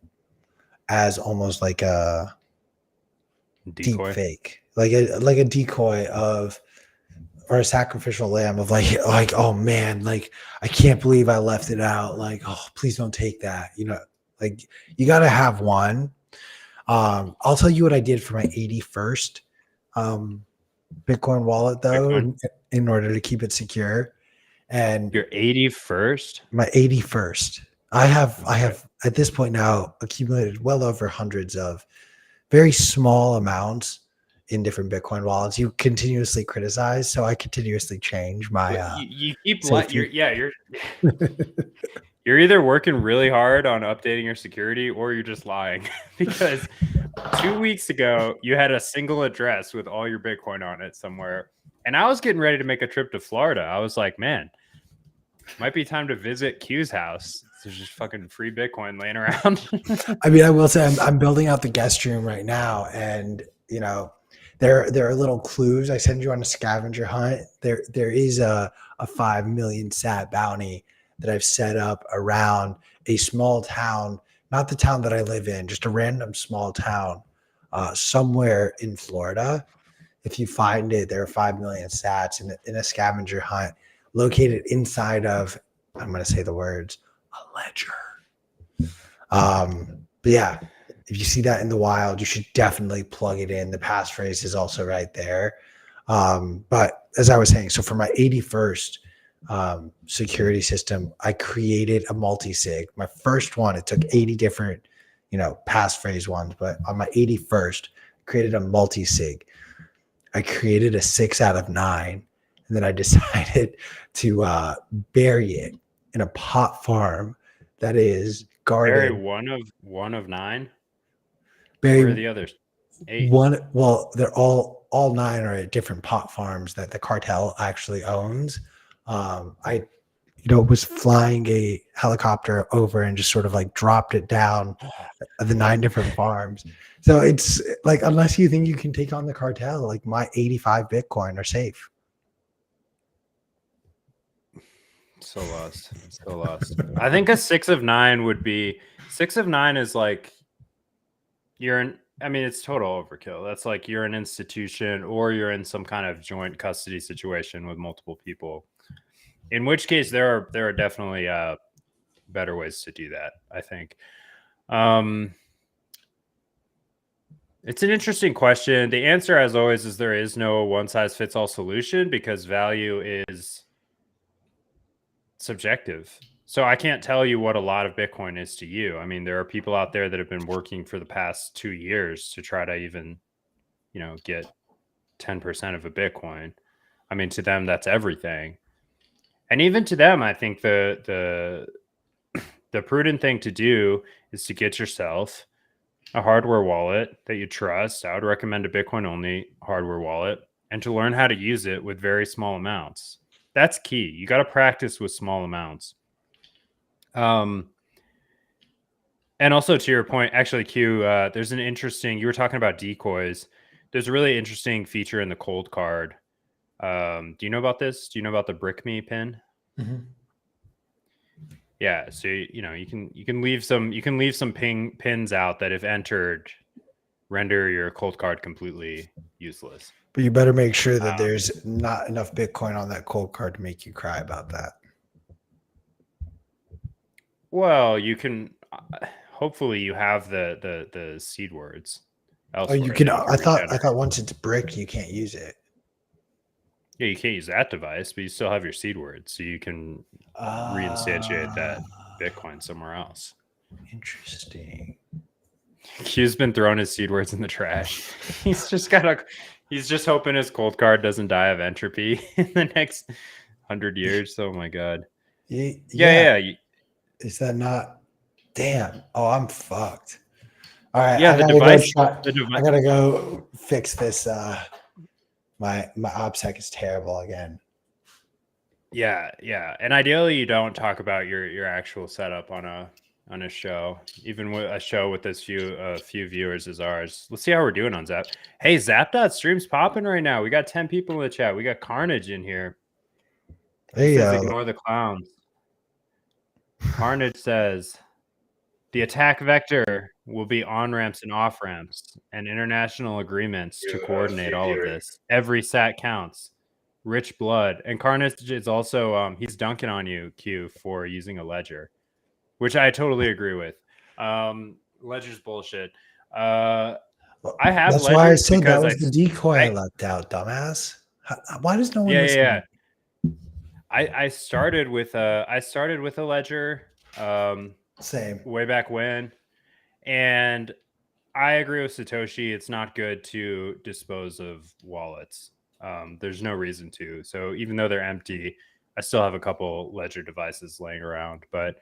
Speaker 1: as almost like a
Speaker 2: decoy.
Speaker 1: Deep fake, like a decoy or a sacrificial lamb of like, oh man, like I can't believe I left it out. Like, oh, please don't take that. Like you got to have one. I'll tell you what I did for my 81st Bitcoin wallet though, in order to keep it secure. And
Speaker 2: your 81st?
Speaker 1: My 81st. I have at this point now accumulated well over hundreds of very small amounts in different Bitcoin wallets. You continuously criticize, so I continuously change my.
Speaker 2: You keep you're either working really hard on updating your security, or you're just lying. Because 2 weeks ago you had a single address with all your Bitcoin on it somewhere, and I was getting ready to make a trip to Florida. I was like, man, might be time to visit Q's house. There's just fucking free Bitcoin laying around.
Speaker 1: I mean, I will say I'm building out the guest room right now, and there are little clues. I send you on a scavenger hunt. There is a 5 million sat bounty that I've set up around a small town, not the town that I live in, just a random small town somewhere in Florida. If you find it, there are 5 million sats in a scavenger hunt located inside of, I'm going to say the words, a ledger. But yeah, if you see that in the wild, you should definitely plug it in. The passphrase is also right there. But as I was saying, so for my 81st security system, I created a multi-sig. My first one, it took 80 different, passphrase ones, but on my 81st, created a multi-sig. I created a 6 out of 9, and then I decided to bury it in a pot farm that is guarded.
Speaker 2: Bury one of 9.
Speaker 1: Bury
Speaker 2: Where are the others? 8.
Speaker 1: Well, they're all 9 are at different pot farms that the cartel actually owns. I was flying a helicopter over and just sort of like dropped it down at the 9 different farms. So it's like, unless you think you can take on the cartel, like my 85 Bitcoin are safe.
Speaker 2: So lost. I think a 6 of 9 would be 6 of 9 is like it's total overkill. That's like you're an institution, or you're in some kind of joint custody situation with multiple people. In which case there are definitely better ways to do that, I think. It's an interesting question. The answer, as always, is there is no one-size-fits-all solution, because value is subjective. So I can't tell you what a lot of Bitcoin is to you. I mean, there are people out there that have been working for the past 2 years to try to even, get 10% of a Bitcoin. I mean, to them, that's everything. And even to them, I think the prudent thing to do is to get yourself a hardware wallet that you trust. I would recommend a Bitcoin only hardware wallet, and to learn how to use it with very small amounts. That's key. You got to practice with small amounts. And also to your point, actually, Q, there's an interesting, you were talking about decoys. There's a really interesting feature in the cold card. Do you know about this? Do you know about the brick me pin?
Speaker 1: Mm-hmm.
Speaker 2: Yeah, so you can leave some pins out that, if entered, render your cold card completely useless.
Speaker 1: But you better make sure that there's not enough Bitcoin on that cold card to make you cry about that.
Speaker 2: Well, you can hopefully you have the seed words.
Speaker 1: Oh, you can. I thought once it's bricked, you can't use it.
Speaker 2: Yeah, you can't use that device, but you still have your seed words, so you can reinstantiate that Bitcoin somewhere else.
Speaker 1: Interesting.
Speaker 2: Q's been throwing his seed words in the trash. He's just hoping his cold card doesn't die of entropy in the next 100 years. Oh my god.
Speaker 1: Yeah. Is that not? Damn. Oh, I'm fucked. All right.
Speaker 2: Yeah,
Speaker 1: I gotta go fix this. My OPSEC is terrible again.
Speaker 2: Yeah. And ideally, you don't talk about your actual setup on a show, even with a show with as few viewers as ours. Let's see how we're doing on Zap. Hey, Zap.stream's popping right now. We got 10 people in the chat. We got Carnage in here. He says, ignore the clowns. Carnage says, the attack vector will be on-ramps and off-ramps and international agreements to coordinate all of this. Every sat counts. Rich blood. And Carnage is also, he's dunking on you, Q, for using a ledger, which I totally agree with. Ledger's bullshit. I have
Speaker 1: That's why I said that was the decoy I left out, dumbass. Why does no one listen?
Speaker 2: Yeah. I started with a ledger.
Speaker 1: Same.
Speaker 2: Way back when. And I agree with Satoshi. It's not good to dispose of wallets. There's no reason to. So even though they're empty, I still have a couple ledger devices laying around. But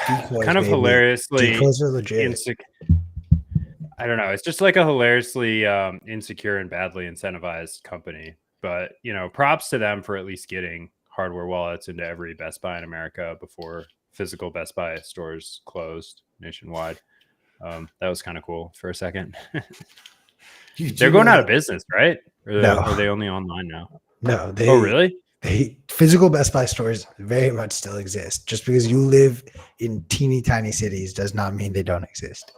Speaker 1: decoys,
Speaker 2: kind of
Speaker 1: baby.
Speaker 2: Hilariously,
Speaker 1: decoys are legit.
Speaker 2: I don't know. It's just like a hilariously insecure and badly incentivized company. But props to them for at least getting hardware wallets into every Best Buy in America before physical Best Buy stores closed nationwide. That was kind of cool for a second. They're going out of business, right? Or are they only online now?
Speaker 1: No,
Speaker 2: oh really?
Speaker 1: Physical Best Buy stores very much still exist. Just because you live in teeny tiny cities does not mean they don't exist.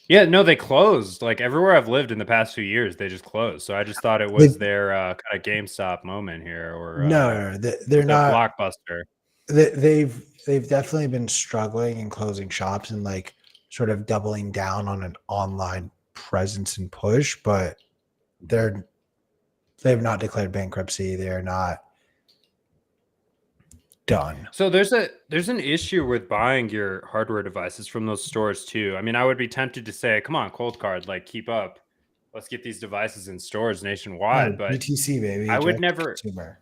Speaker 2: Yeah, no, they closed. Like everywhere I've lived in the past few years, they just closed. So I just thought it was their kind of GameStop moment here, or
Speaker 1: no, they're not
Speaker 2: Blockbuster.
Speaker 1: They've definitely been struggling and closing shops and like sort of doubling down on an online presence and push, but they've not declared bankruptcy. They're not done.
Speaker 2: So there's an issue with buying your hardware devices from those stores too. I mean, I would be tempted to say, come on, cold card, like keep up. Let's get these devices in stores nationwide. But
Speaker 1: BTC, baby.
Speaker 2: I would never.
Speaker 1: Consumer.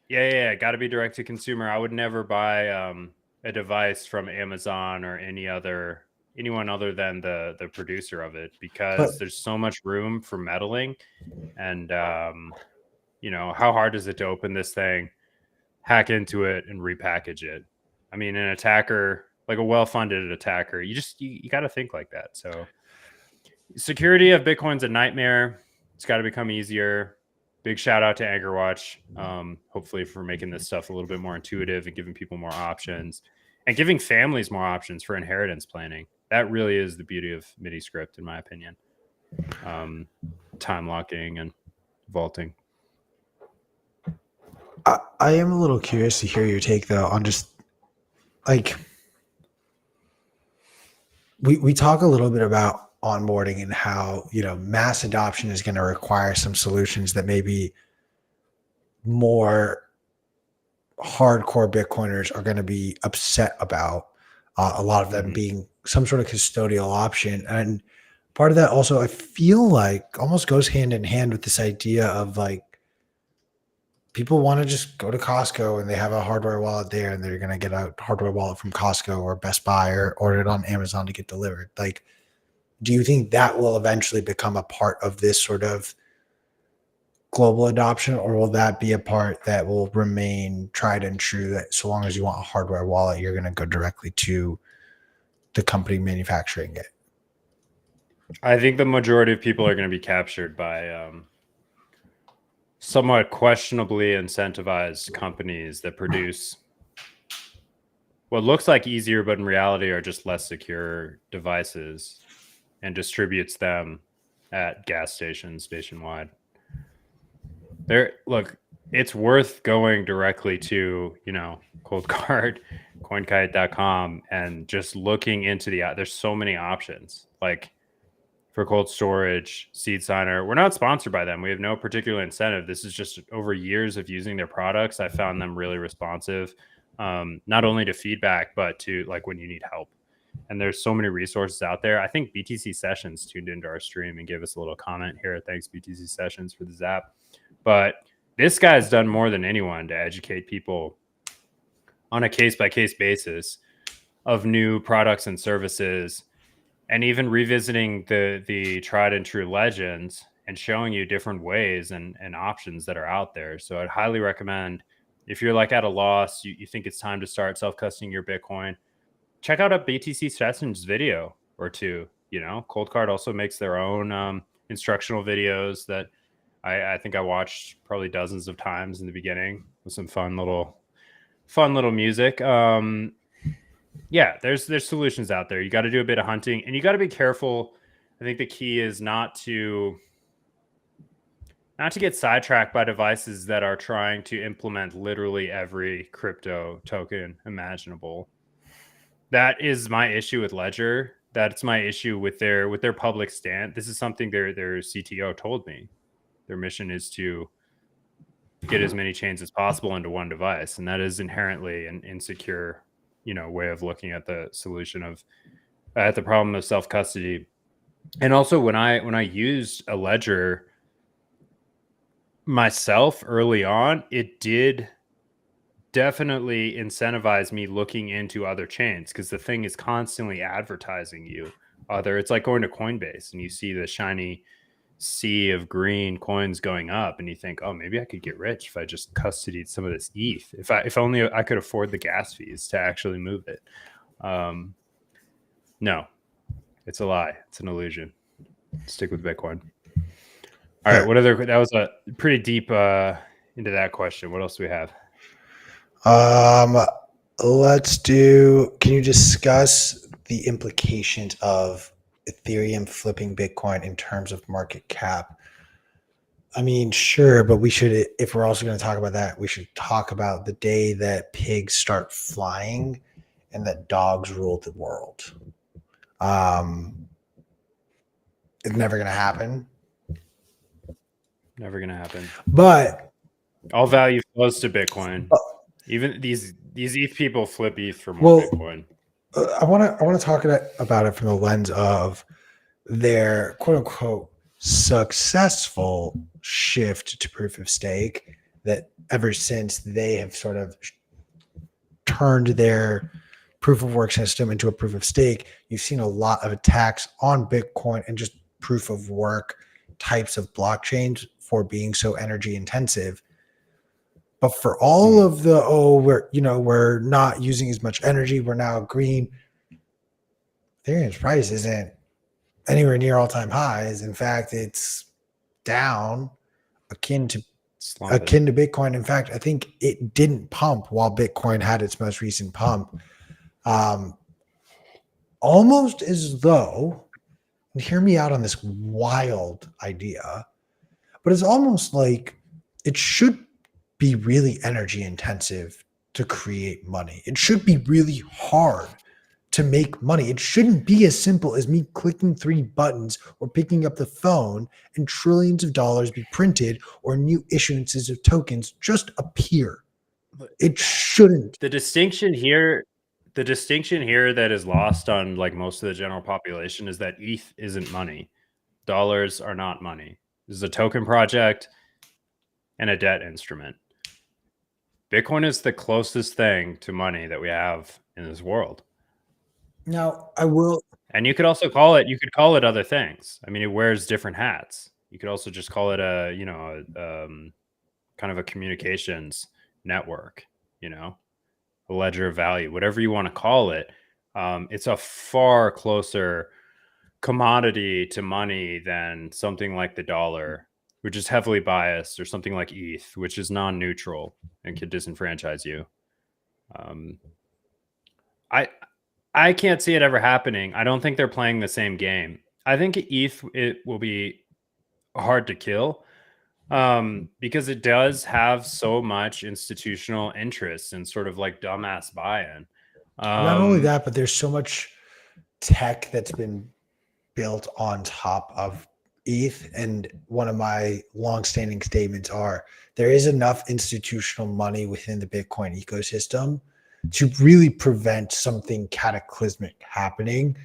Speaker 2: Yeah. Got to be direct to consumer. I would never buy a device from Amazon or anyone other than the producer of it, because there's so much room for meddling. And how hard is it to open this thing, hack into it, and repackage it? I mean, an attacker, like a well-funded attacker, you got to think like that. So security of Bitcoin's a nightmare. It's got to become easier. Big shout out to AngerWatch, hopefully, for making this stuff a little bit more intuitive and giving people more options and giving families more options for inheritance planning. That really is the beauty of MIDI script, in my opinion. Time locking and vaulting.
Speaker 1: I am a little curious to hear your take, though, on just like we talk a little bit about onboarding and how mass adoption is going to require some solutions that may be more hardcore Bitcoiners are going to be upset about. A lot of them being some sort of custodial option. And part of that also, I feel like almost goes hand in hand with this idea of like people want to just go to Costco and they have a hardware wallet there and they're going to get a hardware wallet from Costco or Best Buy or order it on Amazon to get delivered. Like, do you think that will eventually become a part of this sort of global adoption, or will that be a part that will remain tried and true, that so long as you want a hardware wallet, you're going to go directly to the company manufacturing it?
Speaker 2: I think the majority of people are going to be captured by somewhat questionably incentivized companies that produce what looks like easier, but in reality are just less secure devices, and distributes them at gas stations nationwide. Look, it's worth going directly to, Cold Card, CoinKite.com, and just looking into there's so many options. Like for cold storage, Seed Signer, we're not sponsored by them. We have no particular incentive. This is just over years of using their products. I found them really responsive, not only to feedback, but to like when you need help. And there's so many resources out there. I think BTC Sessions tuned into our stream and gave us a little comment here. Thanks, BTC Sessions, for the zap. But this guy's done more than anyone to educate people on a case-by-case basis of new products and services, and even revisiting the tried and true legends and showing you different ways and options that are out there. So I'd highly recommend, if you're like at a loss, you think it's time to start self-custodying your Bitcoin, check out a BTC Sessions video or two. Cold Card also makes their own instructional videos that I think I watched probably dozens of times in the beginning with some fun little music. Yeah, there's solutions out there. You got to do a bit of hunting, and you got to be careful. I think the key is not to get sidetracked by devices that are trying to implement literally every crypto token imaginable. That is my issue with Ledger. That's my issue with their public stand. This is something their CTO told me. Their mission is to get as many chains as possible into one device, and that is inherently an insecure, way of looking at the solution of at the problem of self-custody. And also, when I used a Ledger myself early on, it did definitely incentivize me looking into other chains, because the thing is constantly advertising you it's like going to Coinbase and you see the shiny sea of green coins going up and you think, oh, maybe I could get rich if I just custodied some of this ETH, if only I could afford the gas fees to actually move it. No, it's a lie. It's an illusion. Stick with Bitcoin. All right, that was a pretty deep into that question. What else do we have?
Speaker 1: Can you discuss the implications of Ethereum flipping Bitcoin in terms of market cap? I mean, sure, but we should, if we're also going to talk about that, we should talk about the day that pigs start flying and that dogs rule the world. It's never going to happen.
Speaker 2: Never going to happen.
Speaker 1: But
Speaker 2: all value flows to Bitcoin. Even these ETH people flip ETH for more Bitcoin.
Speaker 1: I want to talk about it from the lens of their quote unquote successful shift to proof of stake, that ever since they have sort of turned their proof of work system into a proof of stake, you've seen a lot of attacks on Bitcoin and just proof of work types of blockchains for being so energy intensive. But for all of the, we're not using as much energy, we're now green, Ethereum's price isn't anywhere near all-time highs. In fact, it's down akin to Bitcoin. In fact, I think it didn't pump while Bitcoin had its most recent pump. Almost as though, and hear me out on this wild idea, but it's almost like it should be really energy intensive to create money. It should be really hard to make money. It shouldn't be as simple as me clicking 3 buttons or picking up the phone and trillions of dollars be printed or new issuances of tokens just appear. It shouldn't.
Speaker 2: The distinction here that is lost on like most of the general population is that ETH isn't money. Dollars are not money. This is a token project and a debt instrument. Bitcoin is the closest thing to money that we have in this world.
Speaker 1: Now, I will.
Speaker 2: And you could also call it other things. I mean, it wears different hats. You could also just call it kind of a communications network, a ledger of value, whatever you want to call it. It's a far closer commodity to money than something like the dollar, which is heavily biased, or something like ETH, which is non-neutral and could disenfranchise you. I can't see it ever happening. I don't think they're playing the same game. I think it will be hard to kill because it does have so much institutional interest and sort of like dumbass buy-in.
Speaker 1: Not only that, but there's so much tech that's been built on top of ETH. And one of my longstanding statements are there is enough institutional money within the Bitcoin ecosystem to really prevent something cataclysmic happening.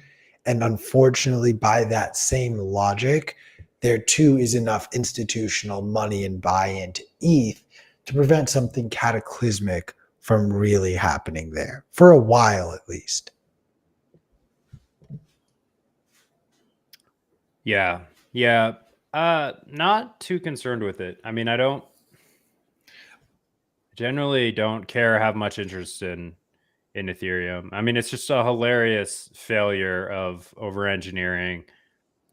Speaker 1: And unfortunately, by that same logic, there too is enough institutional money and buy-in to ETH to prevent something cataclysmic from really happening there for a while, at least.
Speaker 2: Yeah. Not too concerned with it. I mean, I generally don't care, have much interest in Ethereum. I mean, it's just a hilarious failure of over engineering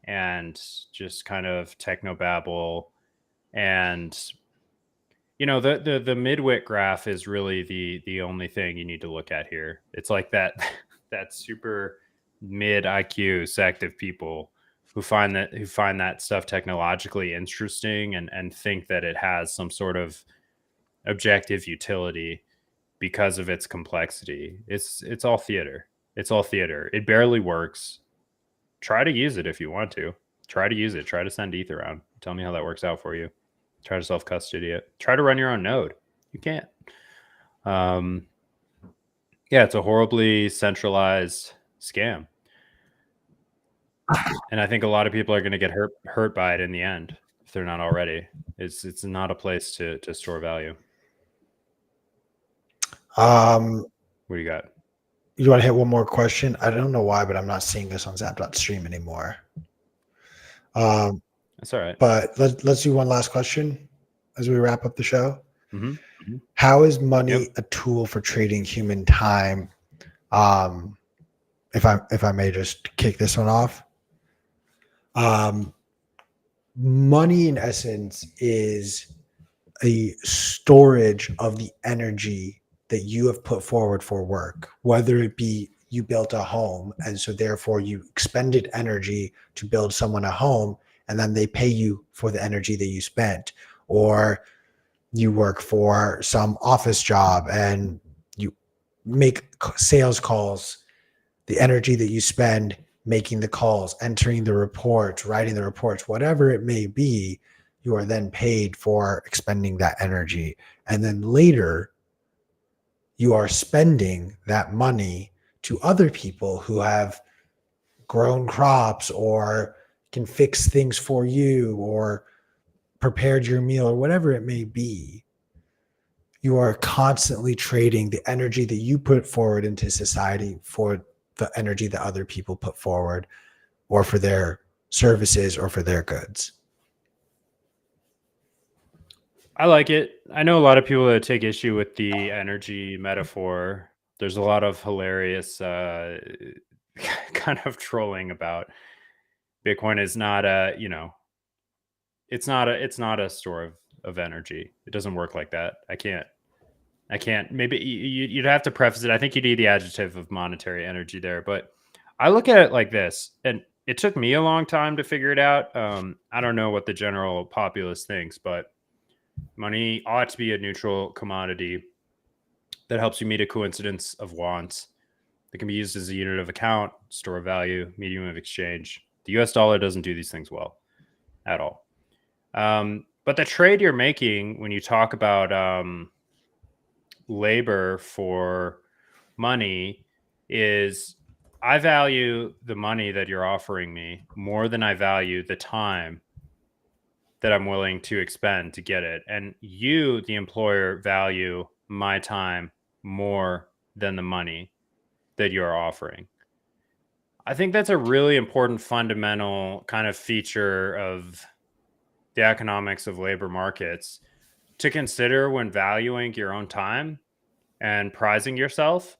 Speaker 2: and just kind of technobabble. And the midwit graph is really the only thing you need to look at here. It's like that that super mid IQ sect of people who find that stuff technologically interesting and think that it has some sort of objective utility because of its complexity. It's all theater. It's all theater. It barely works. Try to use it if you want to. Try to use it. Try to send ETH around. Tell me how that works out for you. Try to self-custody it. Try to run your own node. You can't. Yeah, it's a horribly centralized scam. And I think a lot of people are going to get hurt by it in the end if they're not already. It's not a place to store value. What do you got?
Speaker 1: You want to hit one more question? I don't know why, but I'm not seeing this on Zap.stream anymore.
Speaker 2: That's all right.
Speaker 1: But let's do one last question as we wrap up the show. How is money a tool for trading human time? If I may just kick this one off. Money in essence is a storage of the energy that you have put forward for work, whether it be you built a home and so therefore you expended energy to build someone a home and then they pay you for the energy that you spent, or you work for some office job and you make sales calls, the energy that you spend making the calls, entering the reports, writing the reports, whatever it may be, you are then paid for expending that energy. And then later, you are spending that money to other people who have grown crops or can fix things for you or prepared your meal or whatever it may be. You are constantly trading the energy that you put forward into society for the energy that other people put forward, or for their services or for their goods.
Speaker 2: I like it. I know a lot of people that take issue with the energy metaphor. There's a lot of hilarious kind of trolling about Bitcoin is not it's not a store of energy. It doesn't work like that. I can't. Maybe you'd have to preface it. I think you need the adjective of monetary energy there, but I look at it like this, and it took me a long time to figure it out. I don't know what the general populace thinks, but money ought to be a neutral commodity that helps you meet a coincidence of wants. That can be used as a unit of account, store of value, medium of exchange. The US dollar doesn't do these things well at all. But the trade you're making when you talk about labor for money is I value the money that you're offering me more than I value the time that I'm willing to expend to get it. And you, the employer, value my time more than the money that you're offering. I think that's a really important fundamental kind of feature of the economics of labor markets to consider when valuing your own time and prizing yourself.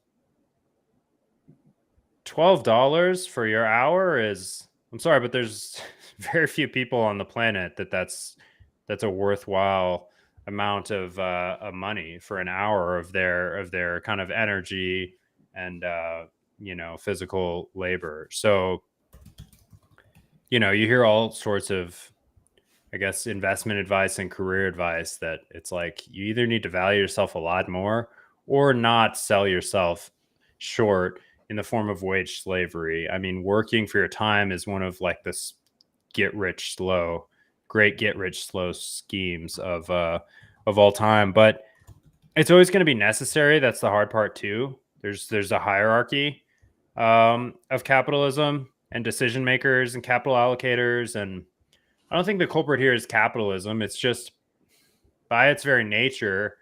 Speaker 2: $12 for your hour is, I'm sorry, but there's very few people on the planet that's a worthwhile amount of money for an hour of their kind of energy and physical labor. So you hear all sorts of, I guess, investment advice and career advice that it's like you either need to value yourself a lot more or not sell yourself short in the form of wage slavery. I mean, working for your time is one of like this great get rich slow schemes of all time, but it's always going to be necessary. That's the hard part too. There's a hierarchy of capitalism and decision makers and capital allocators, and I don't think the culprit here is capitalism. It's just by its very nature,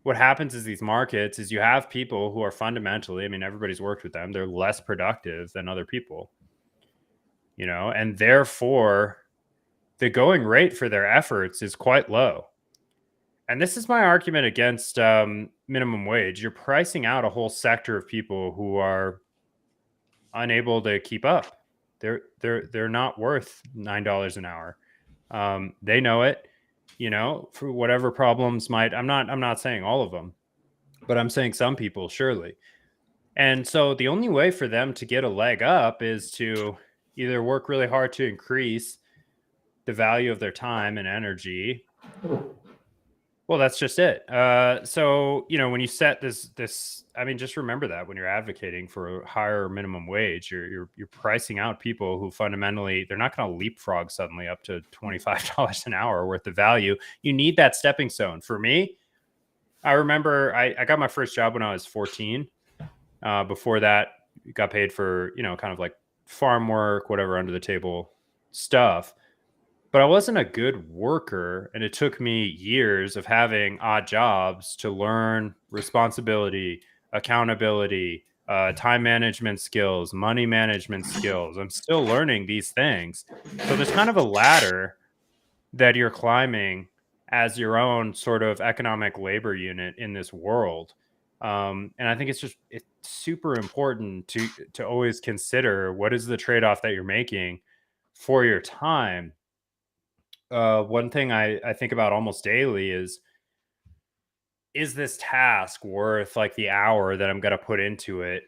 Speaker 2: what happens is these markets is you have people who are fundamentally, I mean, everybody's worked with them. They're less productive than other people, and therefore the going rate for their efforts is quite low. And this is my argument against minimum wage. You're pricing out a whole sector of people who are unable to keep up. They're not worth $9 an hour. They know it, for whatever problems I'm not saying all of them, but I'm saying some people surely. And so the only way for them to get a leg up is to either work really hard to increase the value of their time and energy. Well, that's just it. So, when you set this, I mean, just remember that when you're advocating for a higher minimum wage, you're pricing out people who fundamentally, they're not going to leapfrog suddenly up to $25 an hour worth of value. You need that stepping stone. For me, I remember I got my first job when I was 14. Before that, got paid for, kind of like farm work, whatever, under the table stuff. But I wasn't a good worker, and it took me years of having odd jobs to learn responsibility, accountability, time management skills, money management skills. I'm still learning these things. So there's kind of a ladder that you're climbing as your own sort of economic labor unit in this world. And I think it's super important to always consider what is the trade-off that you're making for your time. One thing I think about almost daily is this task worth like the hour that I'm going to put into it?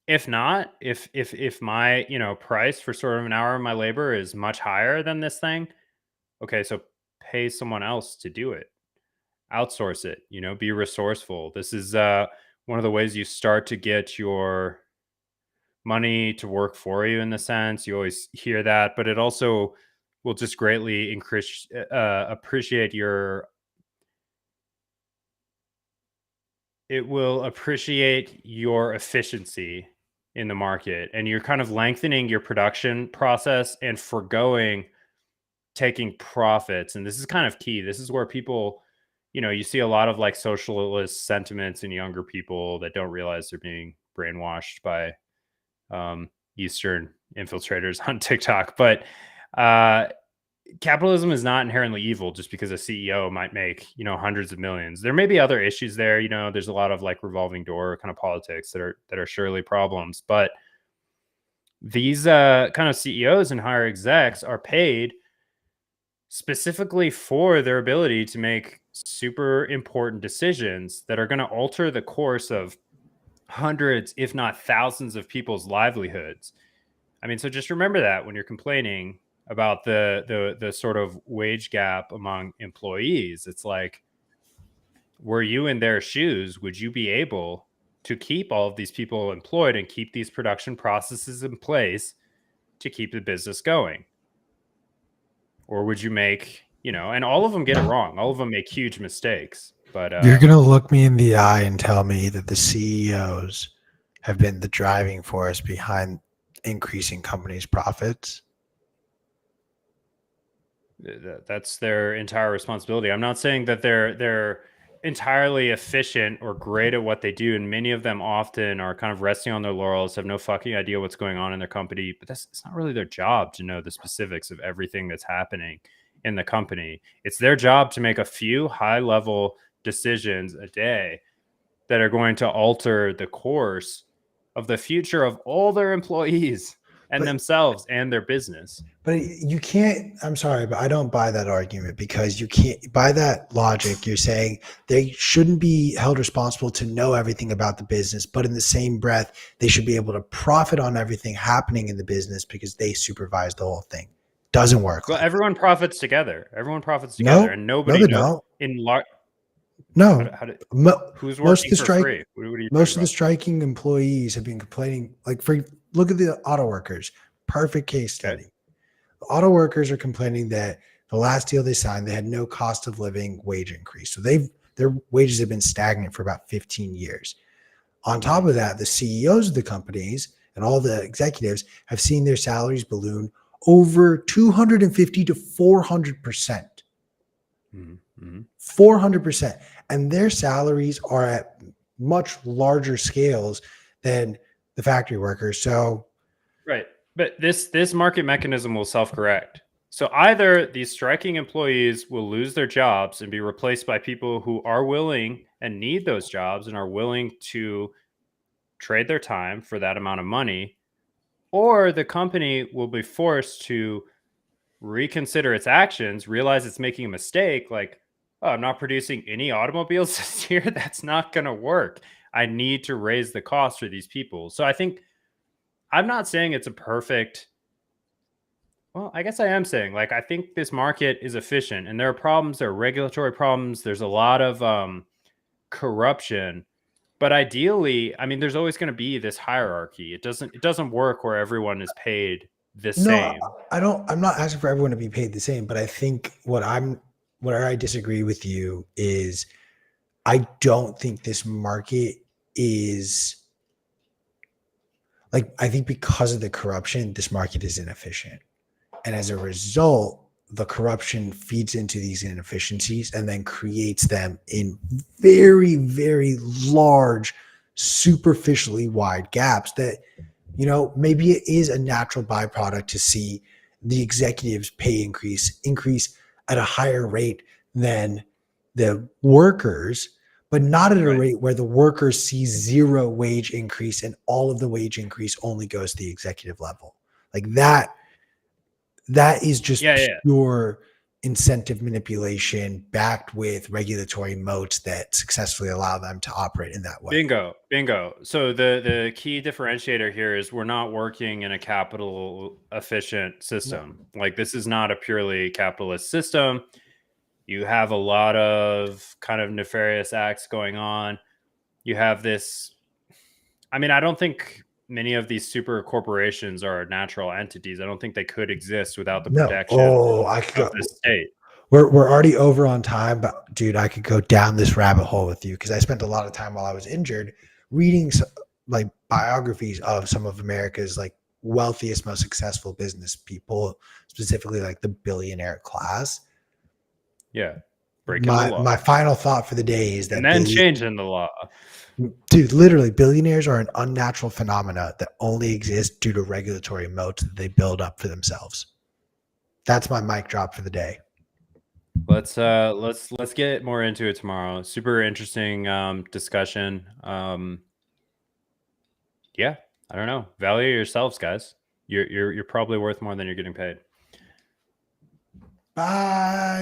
Speaker 2: If not, if my, price for sort of an hour of my labor is much higher than this thing, okay, so pay someone else to do it. Outsource it, be resourceful. This is one of the ways you start to get your money to work for you in the sense. You always hear that, but it also will just greatly increase appreciate your it will appreciate your efficiency in the market, and you're kind of lengthening your production process and foregoing taking profits. And this is kind of key. This is where people, you see a lot of like socialist sentiments in younger people that don't realize they're being brainwashed by Eastern infiltrators on TikTok. But capitalism is not inherently evil just because a CEO might make, hundreds of millions. There may be other issues there. There's a lot of like revolving door kind of politics that are surely problems. But these kind of CEOs and higher execs are paid specifically for their ability to make super important decisions that are going to alter the course of hundreds, if not thousands, of people's livelihoods. I mean, so just remember that when you're complaining about the sort of wage gap among employees, it's like, were you in their shoes, would you be able to keep all of these people employed and keep these production processes in place to keep the business going? Or would you make, you know, and all of them get it wrong. All of them make huge mistakes. But
Speaker 1: You're going to look me in the eye and tell me that the CEOs have been the driving force behind increasing companies' profits?
Speaker 2: that's their entire responsibility. I'm not saying that they're entirely efficient or great at what they do, and many of them often are kind of resting on their laurels, have no fucking idea what's going on in their company. But it's not really their job to know the specifics of everything that's happening in the company. It's their job to make a few high level decisions a day that are going to alter the course of the future of all their employees and
Speaker 1: But-
Speaker 2: themselves and their business.
Speaker 1: But you can't, I'm sorry, but I don't buy that argument, because you can't, by that logic, you're saying they shouldn't be held responsible to know everything about the business, but in the same breath, they should be able to profit on everything happening in the business because they supervise the whole thing. Doesn't work.
Speaker 2: Well,
Speaker 1: like
Speaker 2: everyone profits together. Everyone profits
Speaker 1: No,
Speaker 2: together, and nobody
Speaker 1: no, they
Speaker 2: knows
Speaker 1: don't.
Speaker 2: in
Speaker 1: No.
Speaker 2: who's
Speaker 1: Most of
Speaker 2: working
Speaker 1: the
Speaker 2: for
Speaker 1: strike,
Speaker 2: free. What are you
Speaker 1: most
Speaker 2: talking
Speaker 1: of the
Speaker 2: about?
Speaker 1: striking employees have been complaining. Look at the auto workers. Perfect case study.
Speaker 2: Okay.
Speaker 1: The auto workers are complaining that the last deal they signed, they had no cost of living wage increase. So their wages have been stagnant for about 15 years. On top of that, the CEOs of the companies and all the executives have seen their salaries balloon over 250 to 400%. 400%. And their salaries are at much larger scales than the factory workers. So,
Speaker 2: Right. But this market mechanism will self-correct. So either these striking employees will lose their jobs and be replaced by people who are willing and need those jobs and are willing to trade their time for that amount of money, or the company will be forced to reconsider its actions, realize it's making a mistake, like, oh, I'm not producing any automobiles this year. That's not going to work. I need to raise the cost for these people. So I think I'm not saying it's a perfect. Well, I guess I am saying, like, I think this market is efficient, and there are problems. There are regulatory problems. There's a lot of corruption, but ideally, I mean, there's always going to be this hierarchy. It doesn't work where everyone is paid the
Speaker 1: no,
Speaker 2: same.
Speaker 1: I'm not asking for everyone to be paid the same, but I think where I disagree with you is I don't think this market is I think because of the corruption, this market is inefficient. And as a result, the corruption feeds into these inefficiencies and then creates them in very, very large, superficially wide gaps that, maybe it is a natural byproduct to see the executives' pay increase at a higher rate than the workers, but not at a
Speaker 2: Right.
Speaker 1: rate where the workers see zero wage increase and all of the wage increase only goes to the executive level. Like that is just
Speaker 2: Yeah, yeah.
Speaker 1: pure incentive manipulation backed with regulatory moats that successfully allow them to operate in that way.
Speaker 2: Bingo. So the key differentiator here is we're not working in a capital efficient system. Like, this is not a purely capitalist system. You have a lot of kind of nefarious acts going on. You have this. I mean, I don't think many of these super corporations are natural entities. I don't think they could exist without the
Speaker 1: No.
Speaker 2: protection
Speaker 1: I could
Speaker 2: of
Speaker 1: go.
Speaker 2: the state.
Speaker 1: We're already over on time, but dude, I could go down this rabbit hole with you because I spent a lot of time while I was injured reading like biographies of some of America's like wealthiest, most successful business people, specifically like the billionaire class.
Speaker 2: Yeah. Breaking the law.
Speaker 1: My final thought for the day is that
Speaker 2: And then changing the law.
Speaker 1: dude, literally, billionaires are an unnatural phenomena that only exist due to regulatory moats that they build up for themselves. That's my mic drop for the day.
Speaker 2: Let's get more into it tomorrow. Super interesting discussion. Yeah, I don't know. Value yourselves, guys. You're probably worth more than you're getting paid.
Speaker 1: Bye.